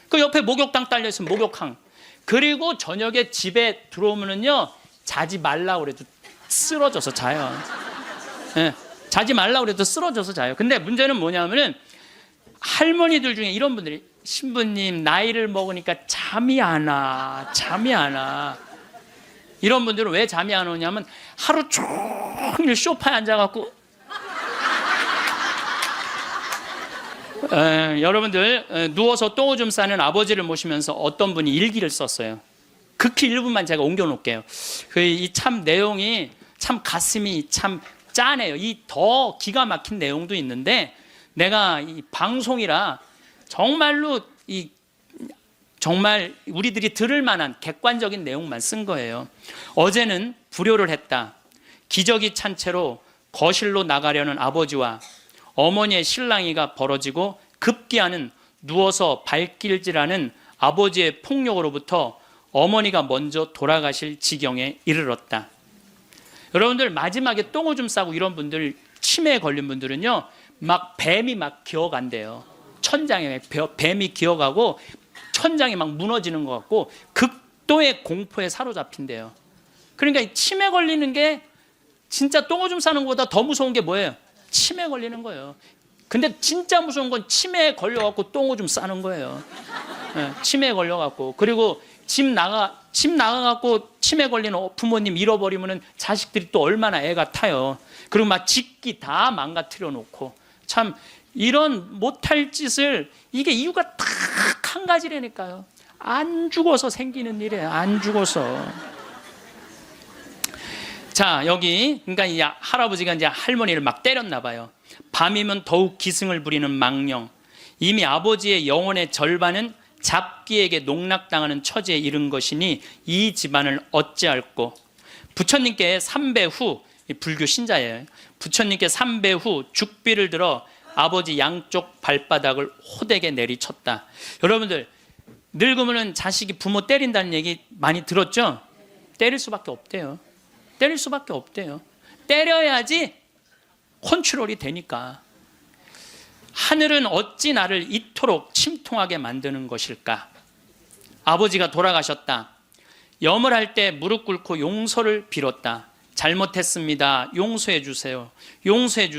그 옆에 목욕탕 딸려 있으면 목욕탕. 그리고 저녁에 집에 들어오면은요 자지 말라 그래도 쓰러져서 자요. 네, 자지 말라 그래도 쓰러져서 자요. 근데 문제는 뭐냐면은 할머니들 중에 이런 분들이, 신부님 나이를 먹으니까 잠이 안 와. 이런 분들은 왜 잠이 안 오냐면 하루 종일 소파에 앉아갖고 여러분들 누워서 똥오줌 싸는 아버지를 모시면서 어떤 분이 일기를 썼어요. 극히 일부만 제가 옮겨놓을게요. 이 참 내용이 참 가슴이 참 짠해요. 이 더 기가 막힌 내용도 있는데 내가 이 방송이라 정말로 정말 우리들이 들을 만한 객관적인 내용만 쓴 거예요. 어제는 불효를 했다. 기저귀 찬 채로 거실로 나가려는 아버지와 어머니의 실랑이가 벌어지고 급기야는 누워서 발길질하는 아버지의 폭력으로부터 어머니가 먼저 돌아가실 지경에 이르렀다. 여러분들 마지막에 똥오줌 싸고 이런 분들, 치매에 걸린 분들은요 막 뱀이 막 기어간대요. 천장에 뱀이 기어가고 천장이 막 무너지는 것 같고 극도의 공포에 사로잡힌대요. 그러니까 치매 걸리는 게 진짜 똥오줌 싸는 것보다 더 무서운 게 뭐예요? 치매 걸리는 거예요. 근데 진짜 무서운 건 치매에 걸려갖고 똥오줌 싸는 거예요. 네, 치매에 걸려갖고. 그리고 집 나가갖고 치매 걸리는 부모님 잃어버리면은 자식들이 또 얼마나 애가 타요. 그리고 막 짓기 다 망가뜨려 놓고. 참 이런 못할 짓을, 이게 이유가 딱 한 가지라니까요. 안 죽어서 생기는 일이에요. 안 죽어서. 자, 여기 그러니까 이 할아버지가 이제 할머니를 막 때렸나 봐요. 밤이면 더욱 기승을 부리는 망령. 이미 아버지의 영혼의 절반은 잡기에게 농락당하는 처지에 이른 것이니 이 집안을 어찌할꼬. 부처님께 3배 후, 불교 신자예요. 부처님께 3배 후 죽비를 들어 아버지 양쪽 발바닥을 호되게 내리쳤다. 여러분들 늙으면 자식이 부모 때린다는 얘기 많이 들었죠? 때릴 수밖에 없대요. 때릴 수밖에 없대요. 때려야지 컨트롤이 되니까. 하늘은 어찌 나를 이토록 침통하게 만드는 것일까? 아버지가 돌아가셨다. 염을 할 때 무릎 꿇고 용서를 빌었다. 잘못했습니다. 용서해 주세요. 용서해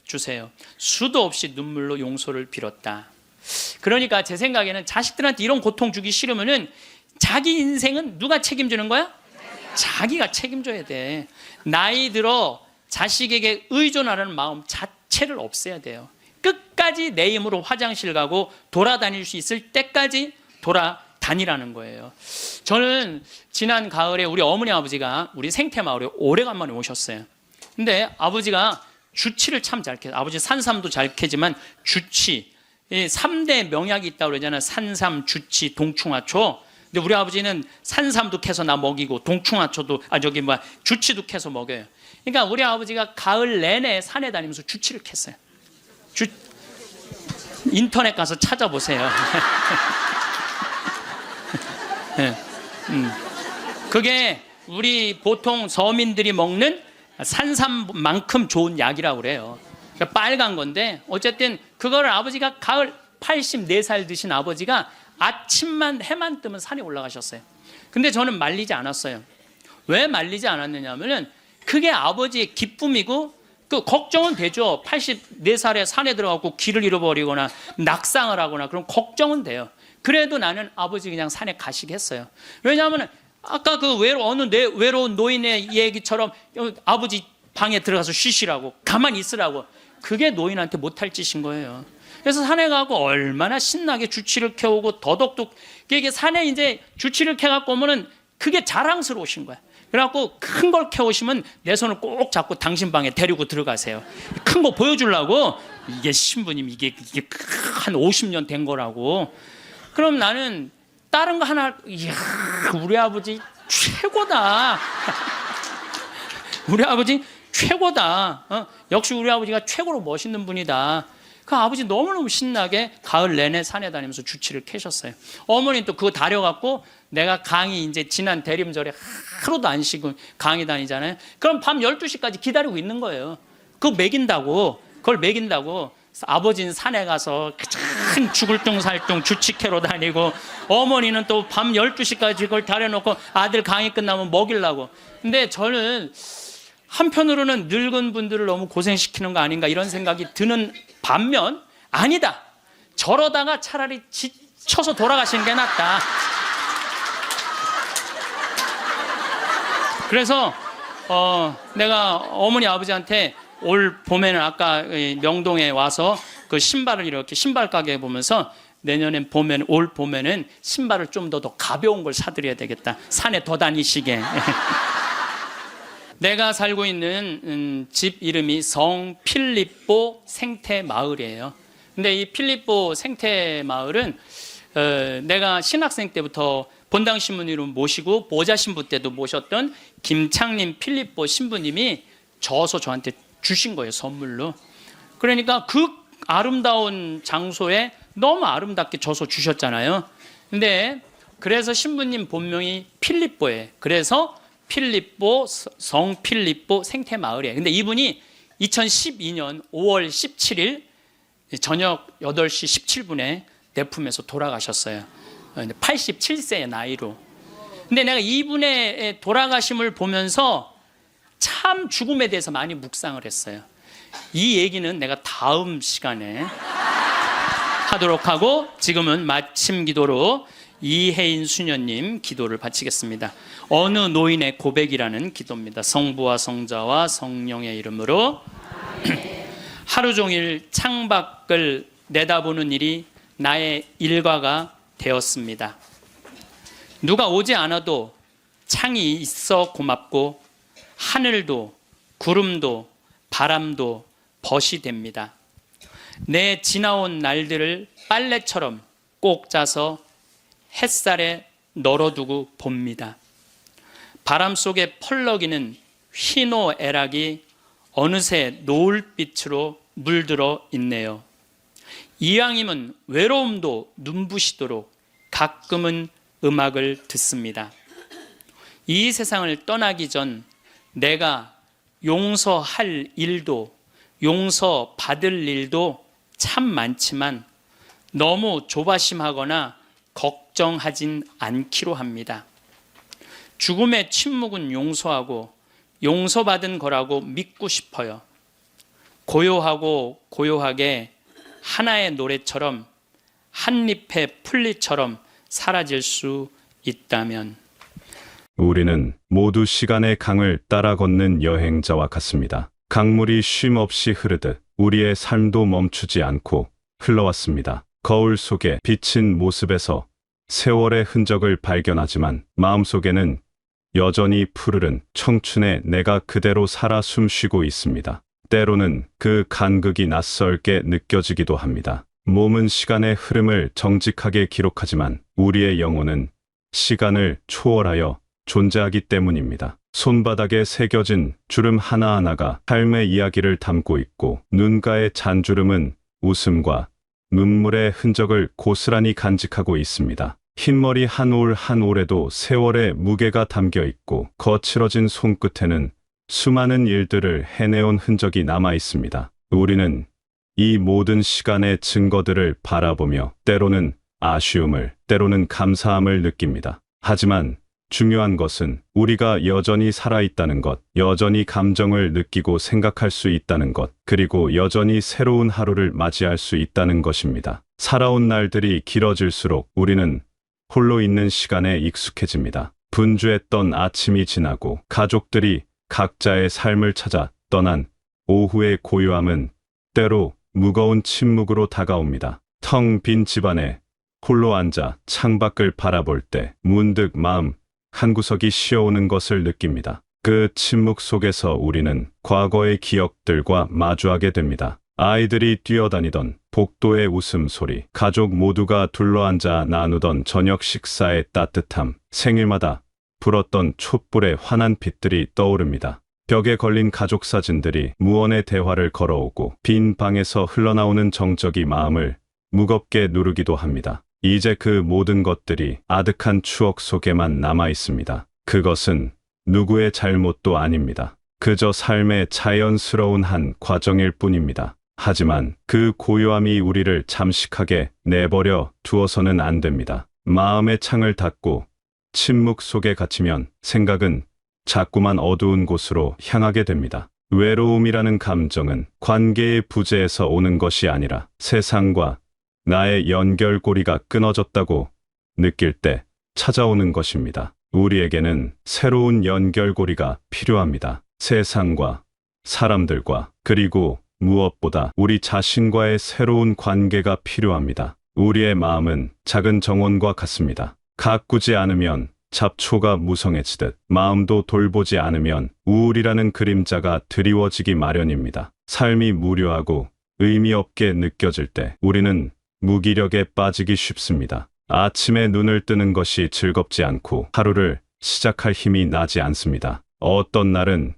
주세요. 수도 없이 눈물로 용서를 빌었다. 그러니까 제 생각에는 자식들한테 이런 고통 주기 싫으면은 자기 인생은 누가 책임지는 거야? 자기가 책임져야 돼. 나이 들어 자식에게 의존하는 마음 자체를 없애야 돼요. 끝까지 내 힘으로 화장실 가고 돌아다닐 수 있을 때까지 돌아다니라는 거예요. 저는 지난 가을에 우리 어머니 아버지가 우리 생태마을에 오래간만에 오셨어요. 근데 아버지가 주치를 참 잘 캐요. 아버지 산삼도 잘 캐지만 주치, 3대 명약이 있다고 그러잖아요. 산삼, 주치, 동충하초. 근데 우리 아버지는 산삼도 캐서 나 먹이고 동충하초도 주치도 캐서 먹여요. 그러니까 우리 아버지가 가을 내내 산에 다니면서 주치를 캤어요. 인터넷 가서 찾아보세요. 네. 그게 우리 보통 서민들이 먹는 산삼만큼 좋은 약이라고 그래요. 그러니까 빨간 건데 어쨌든 그거를 아버지가 가을 84살 드신 아버지가 아침만 해만 뜨면 산에 올라가셨어요. 근데 저는 말리지 않았어요. 왜 말리지 않았느냐면은 그게 아버지의 기쁨이고 그 걱정은 되죠. 84살에 산에 들어가고 길을 잃어버리거나 낙상을 하거나 그럼 걱정은 돼요. 그래도 나는 아버지 그냥 산에 가시게 했어요. 왜냐하면 아까 그 외로운 노인의 얘기처럼 아버지 방에 들어가서 쉬시라고 가만히 있으라고 그게 노인한테 못할 짓인 거예요. 그래서 산에 가고 얼마나 신나게 주치를 캐오고 더덕도 이게 산에 이제 주치를 캐갖고 오면은 그게 자랑스러우신 거야. 그래갖고 큰 걸 캐오시면 내 손을 꼭 잡고 당신 방에 데리고 들어가세요. 큰 거 보여주려고 이게 신부님 이게 한 50년 된 거라고. 그럼 나는 다른 거 하나 이야 우리 아버지 최고다. 우리 아버지 최고다. 역시 우리 아버지가 최고로 멋있는 분이다. 그 아버지 너무너무 신나게 가을 내내 산에 다니면서 주치를 캐셨어요. 어머니는 또 그거 다려갖고 내가 강의 이제 지난 대림절에 하루도 안 쉬고 강의 다니잖아요. 그럼 밤 12시까지 기다리고 있는 거예요. 그걸 먹인다고. 아버지는 산에 가서 큰 죽을 둥 살 둥 주치캐로 다니고 어머니는 또 밤 12시까지 그걸 다려놓고 아들 강의 끝나면 먹이려고. 근데 저는 한편으로는 늙은 분들을 너무 고생시키는 거 아닌가 이런 생각이 드는 반면 아니다. 저러다가 차라리 지쳐서 돌아가시는 게 낫다. 그래서 내가 어머니 아버지한테 올 봄에는 아까 명동에 와서 그 신발을 이렇게 신발 가게에 보면서 내년엔 올 봄에는 신발을 좀 더 가벼운 걸 사드려야 되겠다. 산에 더 다니시게. 내가 살고 있는 집 이름이 성 필립보 생태마을이에요. 근데 이 필립보 생태마을은 내가 신학생 때부터 본당 신부님을 모시고 보좌 신부 때도 모셨던 김창림 필립보 신부님이 저서 저한테 주신 거예요, 선물로. 그러니까 그 아름다운 장소에 너무 아름답게 저서 주셨잖아요. 근데 그래서 신부님 본명이 필립보예요. 그래서 필립보, 성 필립보 생태마을이에요. 근데 이분이 2012년 5월 17일 저녁 8시 17분에 내 품에서 돌아가셨어요. 87세의 나이로. 근데 내가 이분의 돌아가심을 보면서 참 죽음에 대해서 많이 묵상을 했어요. 이 얘기는 내가 다음 시간에 하도록 하고 지금은 마침 기도로 이혜인 수녀님 기도를 바치겠습니다. 어느 노인의 고백이라는 기도입니다. 성부와 성자와 성령의 이름으로. 하루 종일 창밖을 내다보는 일이 나의 일과가 되었습니다. 누가 오지 않아도 창이 있어 고맙고 하늘도 구름도 바람도 벗이 됩니다. 내 지나온 날들을 빨래처럼 꼭 짜서 햇살에 널어두고 봅니다. 바람 속에 펄럭이는 휘노애락이 어느새 노을빛으로 물들어 있네요. 이왕이면 외로움도 눈부시도록 가끔은 음악을 듣습니다. 이 세상을 떠나기 전 내가 용서할 일도 용서받을 일도 참 많지만 너무 조바심하거나 걱정하진 않기로 합니다. 죽음의 침묵은 용서하고 용서받은 거라고 믿고 싶어요. 고요하고 고요하게 하나의 노래처럼 한 잎의 풀잎처럼 사라질 수 있다면 우리는 모두 시간의 강을 따라 걷는 여행자와 같습니다. 강물이 쉼 없이 흐르듯 우리의 삶도 멈추지 않고 흘러왔습니다. 거울 속에 비친 모습에서 세월의 흔적을 발견하지만 마음속에는 여전히 푸르른 청춘의 내가 그대로 살아 숨쉬고 있습니다. 때로는 그 간극이 낯설게 느껴지기도 합니다. 몸은 시간의 흐름을 정직하게 기록하지만 우리의 영혼은 시간을 초월하여 존재하기 때문입니다. 손바닥에 새겨진 주름 하나하나가 삶의 이야기를 담고 있고 눈가의 잔주름은 웃음과 눈물의 흔적을 고스란히 간직하고 있습니다. 흰머리 한 올 한 올에도 세월의 무게가 담겨 있고 거칠어진 손끝에는 수많은 일들을 해내온 흔적이 남아 있습니다. 우리는 이 모든 시간의 증거들을 바라보며 때로는 아쉬움을, 때로는 감사함을 느낍니다. 하지만 중요한 것은 우리가 여전히 살아있다는 것, 여전히 감정을 느끼고 생각할 수 있다는 것, 그리고 여전히 새로운 하루를 맞이할 수 있다는 것입니다. 살아온 날들이 길어질수록 우리는 홀로 있는 시간에 익숙해집니다. 분주했던 아침이 지나고 가족들이 각자의 삶을 찾아 떠난 오후의 고요함은 때로 무거운 침묵으로 다가옵니다. 텅 빈 집안에 홀로 앉아 창밖을 바라볼 때 문득 마음 한구석이 쉬어오는 것을 느낍니다. 그 침묵 속에서 우리는 과거의 기억들과 마주하게 됩니다. 아이들이 뛰어다니던 복도의 웃음소리, 가족 모두가 둘러앉아 나누던 저녁 식사의 따뜻함, 생일마다 불었던 촛불의 환한 빛들이 떠오릅니다. 벽에 걸린 가족 사진들이 무언의 대화를 걸어오고 빈 방에서 흘러나오는 정적이 마음을 무겁게 누르기도 합니다. 이제 그 모든 것들이 아득한 추억 속에만 남아 있습니다. 그것은 누구의 잘못도 아닙니다. 그저 삶의 자연스러운 한 과정일 뿐입니다. 하지만 그 고요함이 우리를 잠식하게 내버려 두어서는 안 됩니다. 마음의 창을 닫고 침묵 속에 갇히면 생각은 자꾸만 어두운 곳으로 향하게 됩니다. 외로움이라는 감정은 관계의 부재에서 오는 것이 아니라 세상과 나의 연결고리가 끊어졌다고 느낄 때 찾아오는 것입니다. 우리에게는 새로운 연결고리가 필요합니다. 세상과 사람들과 그리고 무엇보다 우리 자신과의 새로운 관계가 필요합니다. 우리의 마음은 작은 정원과 같습니다. 가꾸지 않으면 잡초가 무성해지듯 마음도 돌보지 않으면 우울이라는 그림자가 드리워지기 마련입니다. 삶이 무료하고 의미 없게 느껴질 때 우리는 무기력에 빠지기 쉽습니다. 아침에 눈을 뜨는 것이 즐겁지 않고 하루를 시작할 힘이 나지 않습니다. 어떤 날은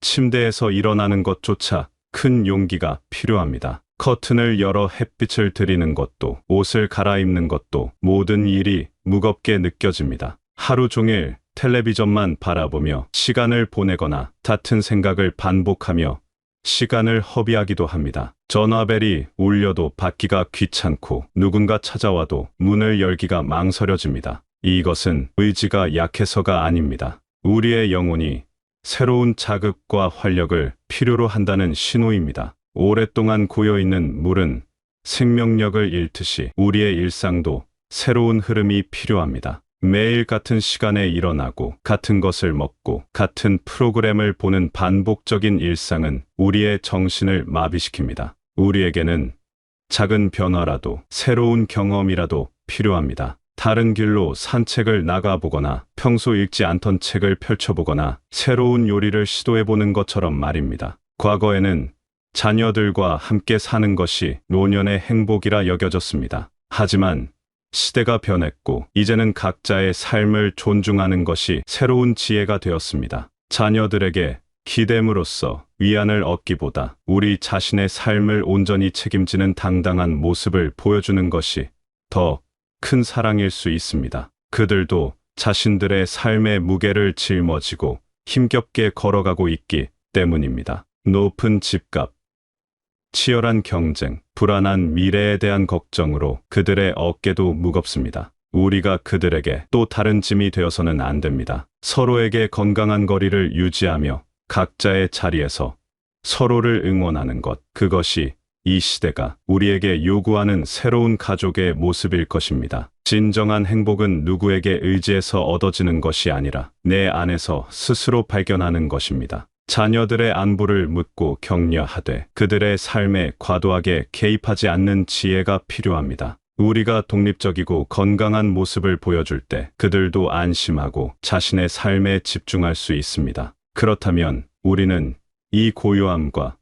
침대에서 일어나는 것조차 큰 용기가 필요합니다. 커튼을 열어 햇빛을 들이는 것도, 옷을 갈아입는 것도 모든 일이 무겁게 느껴집니다. 하루 종일 텔레비전만 바라보며 시간을 보내거나 같은 생각을 반복하며 시간을 허비하기도 합니다. 전화벨이 울려도 받기가 귀찮고 누군가 찾아와도 문을 열기가 망설여집니다. 이것은 의지가 약해서가 아닙니다. 우리의 영혼이 새로운 자극과 활력을 필요로 한다는 신호입니다. 오랫동안 고여있는 물은 생명력을 잃듯이 우리의 일상도 새로운 흐름이 필요합니다. 매일 같은 시간에 일어나고 같은 것을 먹고 같은 프로그램을 보는 반복적인 일상은 우리의 정신을 마비시킵니다. 우리에게는 작은 변화라도 새로운 경험이라도 필요합니다. 다른 길로 산책을 나가보거나 평소 읽지 않던 책을 펼쳐보거나 새로운 요리를 시도해보는 것처럼 말입니다. 과거에는 자녀들과 함께 사는 것이 노년의 행복이라 여겨졌습니다. 하지만 시대가 변했고 이제는 각자의 삶을 존중하는 것이 새로운 지혜가 되었습니다. 자녀들에게 기댐으로써 위안을 얻기보다 우리 자신의 삶을 온전히 책임지는 당당한 모습을 보여주는 것이 더 큰 사랑일 수 있습니다. 그들도 자신들의 삶의 무게를 짊어지고 힘겹게 걸어가고 있기 때문입니다. 높은 집값, 치열한 경쟁, 불안한 미래에 대한 걱정으로 그들의 어깨도 무겁습니다. 우리가 그들에게 또 다른 짐이 되어서는 안 됩니다. 서로에게 건강한 거리를 유지하며 각자의 자리에서 서로를 응원하는 것, 그것이 이 시대가 우리에게 요구하는 새로운 가족의 모습일 것입니다. 진정한 행복은 누구에게 의지해서 얻어지는 것이 아니라 내 안에서 스스로 발견하는 것입니다. 자녀들의 안부를 묻고 격려하되 그들의 삶에 과도하게 개입하지 않는 지혜가 필요합니다. 우리가 독립적이고 건강한 모습을 보여줄 때 그들도 안심하고 자신의 삶에 집중할 수 있습니다. 그렇다면 우리는 이 고요함과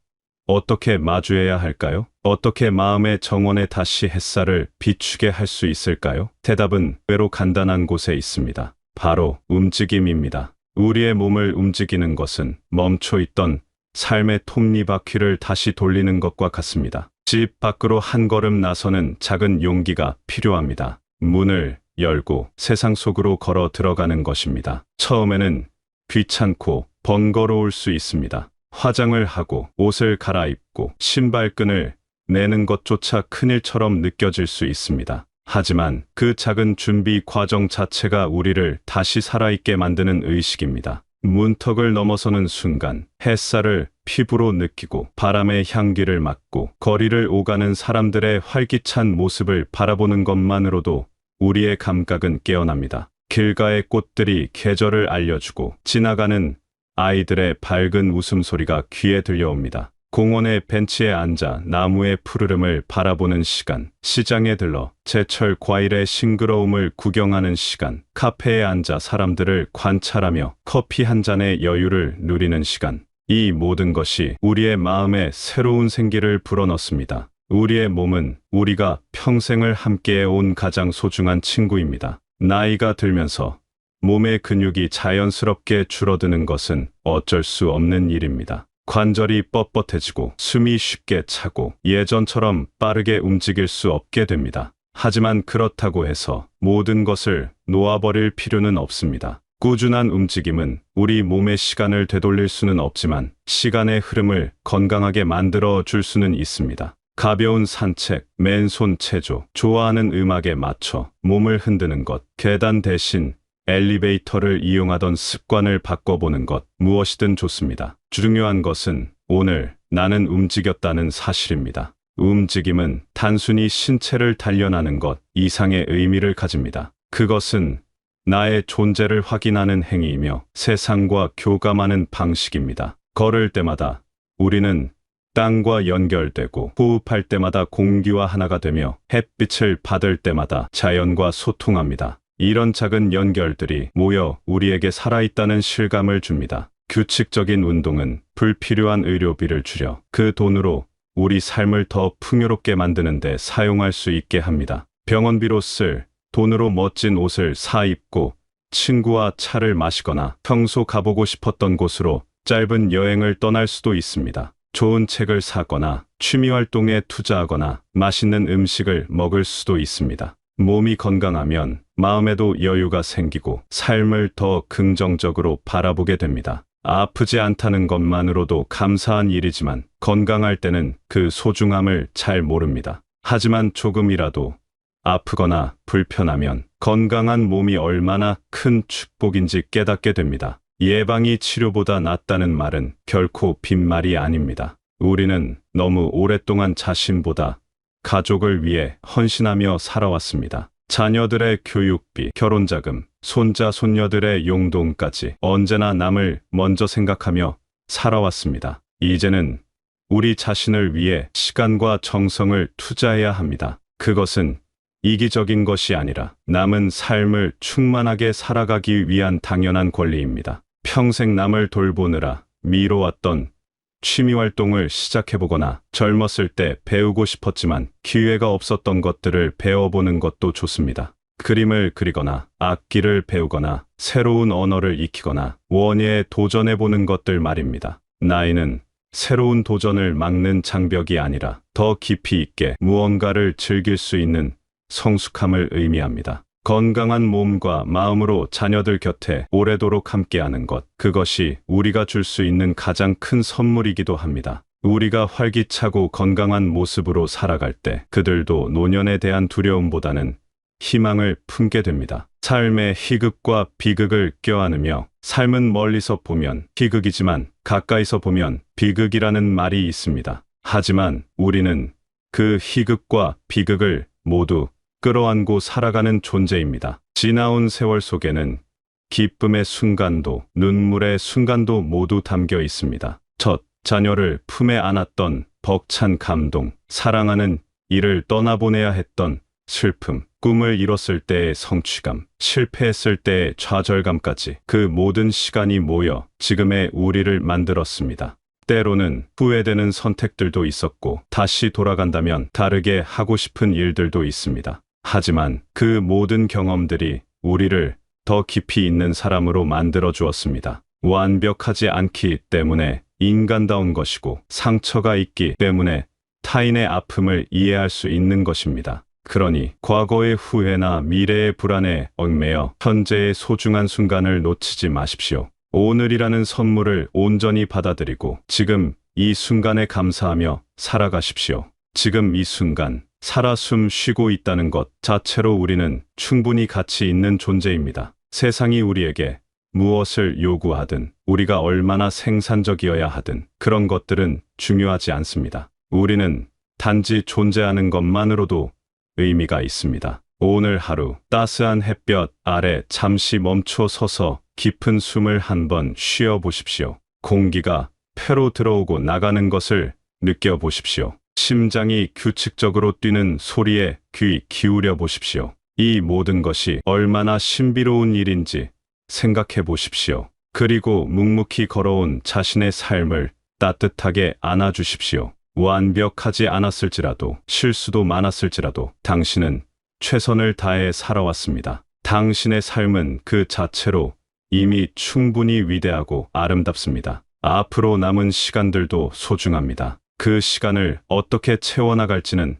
어떻게 마주해야 할까요? 어떻게 마음의 정원에 다시 햇살을 비추게 할 수 있을까요? 대답은 의외로 간단한 곳에 있습니다. 바로 움직임입니다. 우리의 몸을 움직이는 것은 멈춰 있던 삶의 톱니바퀴를 다시 돌리는 것과 같습니다. 집 밖으로 한 걸음 나서는 작은 용기가 필요합니다. 문을 열고 세상 속으로 걸어 들어가는 것입니다. 처음에는 귀찮고 번거로울 수 있습니다. 화장을 하고 옷을 갈아입고 신발끈을 내는 것조차 큰일처럼 느껴질 수 있습니다. 하지만 그 작은 준비 과정 자체가 우리를 다시 살아있게 만드는 의식입니다. 문턱을 넘어서는 순간 햇살을 피부로 느끼고 바람의 향기를 맡고 거리를 오가는 사람들의 활기찬 모습을 바라보는 것만으로도 우리의 감각은 깨어납니다. 길가의 꽃들이 계절을 알려주고 지나가는 아이들의 밝은 웃음소리가 귀에 들려옵니다. 공원의 벤치에 앉아 나무의 푸르름을 바라보는 시간, 시장에 들러 제철 과일의 싱그러움을 구경하는 시간, 카페에 앉아 사람들을 관찰하며 커피 한 잔의 여유를 누리는 시간. 이 모든 것이 우리의 마음에 새로운 생기를 불어넣습니다. 우리의 몸은 우리가 평생을 함께해온 가장 소중한 친구입니다. 나이가 들면서 몸의 근육이 자연스럽게 줄어드는 것은 어쩔 수 없는 일입니다. 관절이 뻣뻣해지고 숨이 쉽게 차고 예전처럼 빠르게 움직일 수 없게 됩니다. 하지만 그렇다고 해서 모든 것을 놓아버릴 필요는 없습니다. 꾸준한 움직임은 우리 몸의 시간을 되돌릴 수는 없지만 시간의 흐름을 건강하게 만들어 줄 수는 있습니다. 가벼운 산책, 맨손 체조, 좋아하는 음악에 맞춰 몸을 흔드는 것, 계단 대신 엘리베이터를 이용하던 습관을 바꿔보는 것, 무엇이든 좋습니다. 중요한 것은 오늘 나는 움직였다는 사실입니다. 움직임은 단순히 신체를 단련하는 것 이상의 의미를 가집니다. 그것은 나의 존재를 확인하는 행위이며 세상과 교감하는 방식입니다. 걸을 때마다 우리는 땅과 연결되고 호흡할 때마다 공기와 하나가 되며 햇빛을 받을 때마다 자연과 소통합니다. 이런 작은 연결들이 모여 우리에게 살아있다는 실감을 줍니다. 규칙적인 운동은 불필요한 의료비를 줄여 그 돈으로 우리 삶을 더 풍요롭게 만드는 데 사용할 수 있게 합니다. 병원비로 쓸 돈으로 멋진 옷을 사 입고 친구와 차를 마시거나 평소 가보고 싶었던 곳으로 짧은 여행을 떠날 수도 있습니다. 좋은 책을 사거나 취미활동에 투자하거나 맛있는 음식을 먹을 수도 있습니다. 몸이 건강하면 마음에도 여유가 생기고 삶을 더 긍정적으로 바라보게 됩니다. 아프지 않다는 것만으로도 감사한 일이지만 건강할 때는 그 소중함을 잘 모릅니다. 하지만 조금이라도 아프거나 불편하면 건강한 몸이 얼마나 큰 축복인지 깨닫게 됩니다. 예방이 치료보다 낫다는 말은 결코 빈말이 아닙니다. 우리는 너무 오랫동안 자신보다 가족을 위해 헌신하며 살아왔습니다. 자녀들의 교육비, 결혼자금, 손자, 손녀들의 용돈까지 언제나 남을 먼저 생각하며 살아왔습니다. 이제는 우리 자신을 위해 시간과 정성을 투자해야 합니다. 그것은 이기적인 것이 아니라 남은 삶을 충만하게 살아가기 위한 당연한 권리입니다. 평생 남을 돌보느라 미뤄왔던 취미활동을 시작해보거나 젊었을 때 배우고 싶었지만 기회가 없었던 것들을 배워보는 것도 좋습니다. 그림을 그리거나 악기를 배우거나 새로운 언어를 익히거나 원예에 도전해보는 것들 말입니다. 나이는 새로운 도전을 막는 장벽이 아니라 더 깊이 있게 무언가를 즐길 수 있는 성숙함을 의미합니다. 건강한 몸과 마음으로 자녀들 곁에 오래도록 함께하는 것, 그것이 우리가 줄 수 있는 가장 큰 선물이기도 합니다. 우리가 활기차고 건강한 모습으로 살아갈 때 그들도 노년에 대한 두려움보다는 희망을 품게 됩니다. 삶의 희극과 비극을 껴안으며 삶은 멀리서 보면 희극이지만 가까이서 보면 비극이라는 말이 있습니다. 하지만 우리는 그 희극과 비극을 모두 끌어안고 살아가는 존재입니다. 지나온 세월 속에는 기쁨의 순간도 눈물의 순간도 모두 담겨 있습니다. 첫 자녀를 품에 안았던 벅찬 감동, 사랑하는 이를 떠나보내야 했던 슬픔, 꿈을 이뤘을 때의 성취감, 실패했을 때의 좌절감까지 그 모든 시간이 모여 지금의 우리를 만들었습니다. 때로는 후회되는 선택들도 있었고 다시 돌아간다면 다르게 하고 싶은 일들도 있습니다. 하지만 그 모든 경험들이 우리를 더 깊이 있는 사람으로 만들어 주었습니다. 완벽하지 않기 때문에 인간다운 것이고 상처가 있기 때문에 타인의 아픔을 이해할 수 있는 것입니다. 그러니 과거의 후회나 미래의 불안에 얽매여 현재의 소중한 순간을 놓치지 마십시오. 오늘이라는 선물을 온전히 받아들이고 지금 이 순간에 감사하며 살아가십시오. 지금 이 순간 살아 숨 쉬고 있다는 것 자체로 우리는 충분히 가치 있는 존재입니다. 세상이 우리에게 무엇을 요구하든 우리가 얼마나 생산적이어야 하든 그런 것들은 중요하지 않습니다. 우리는 단지 존재하는 것만으로도 의미가 있습니다. 오늘 하루 따스한 햇볕 아래 잠시 멈춰 서서 깊은 숨을 한번 쉬어 보십시오. 공기가 폐로 들어오고 나가는 것을 느껴보십시오. 심장이 규칙적으로 뛰는 소리에 귀 기울여 보십시오. 이 모든 것이 얼마나 신비로운 일인지 생각해 보십시오. 그리고 묵묵히 걸어온 자신의 삶을 따뜻하게 안아주십시오. 완벽하지 않았을지라도 실수도 많았을지라도 당신은 최선을 다해 살아왔습니다. 당신의 삶은 그 자체로 이미 충분히 위대하고 아름답습니다. 앞으로 남은 시간들도 소중합니다. 그 시간을 어떻게 채워나갈지는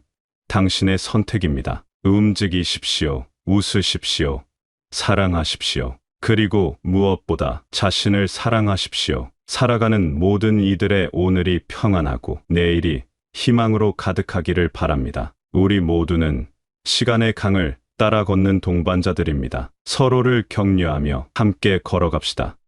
당신의 선택입니다. 움직이십시오. 웃으십시오. 사랑하십시오. 그리고 무엇보다 자신을 사랑하십시오. 살아가는 모든 이들의 오늘이 평안하고 내일이 희망으로 가득하기를 바랍니다. 우리 모두는 시간의 강을 따라 걷는 동반자들입니다. 서로를 격려하며 함께 걸어갑시다.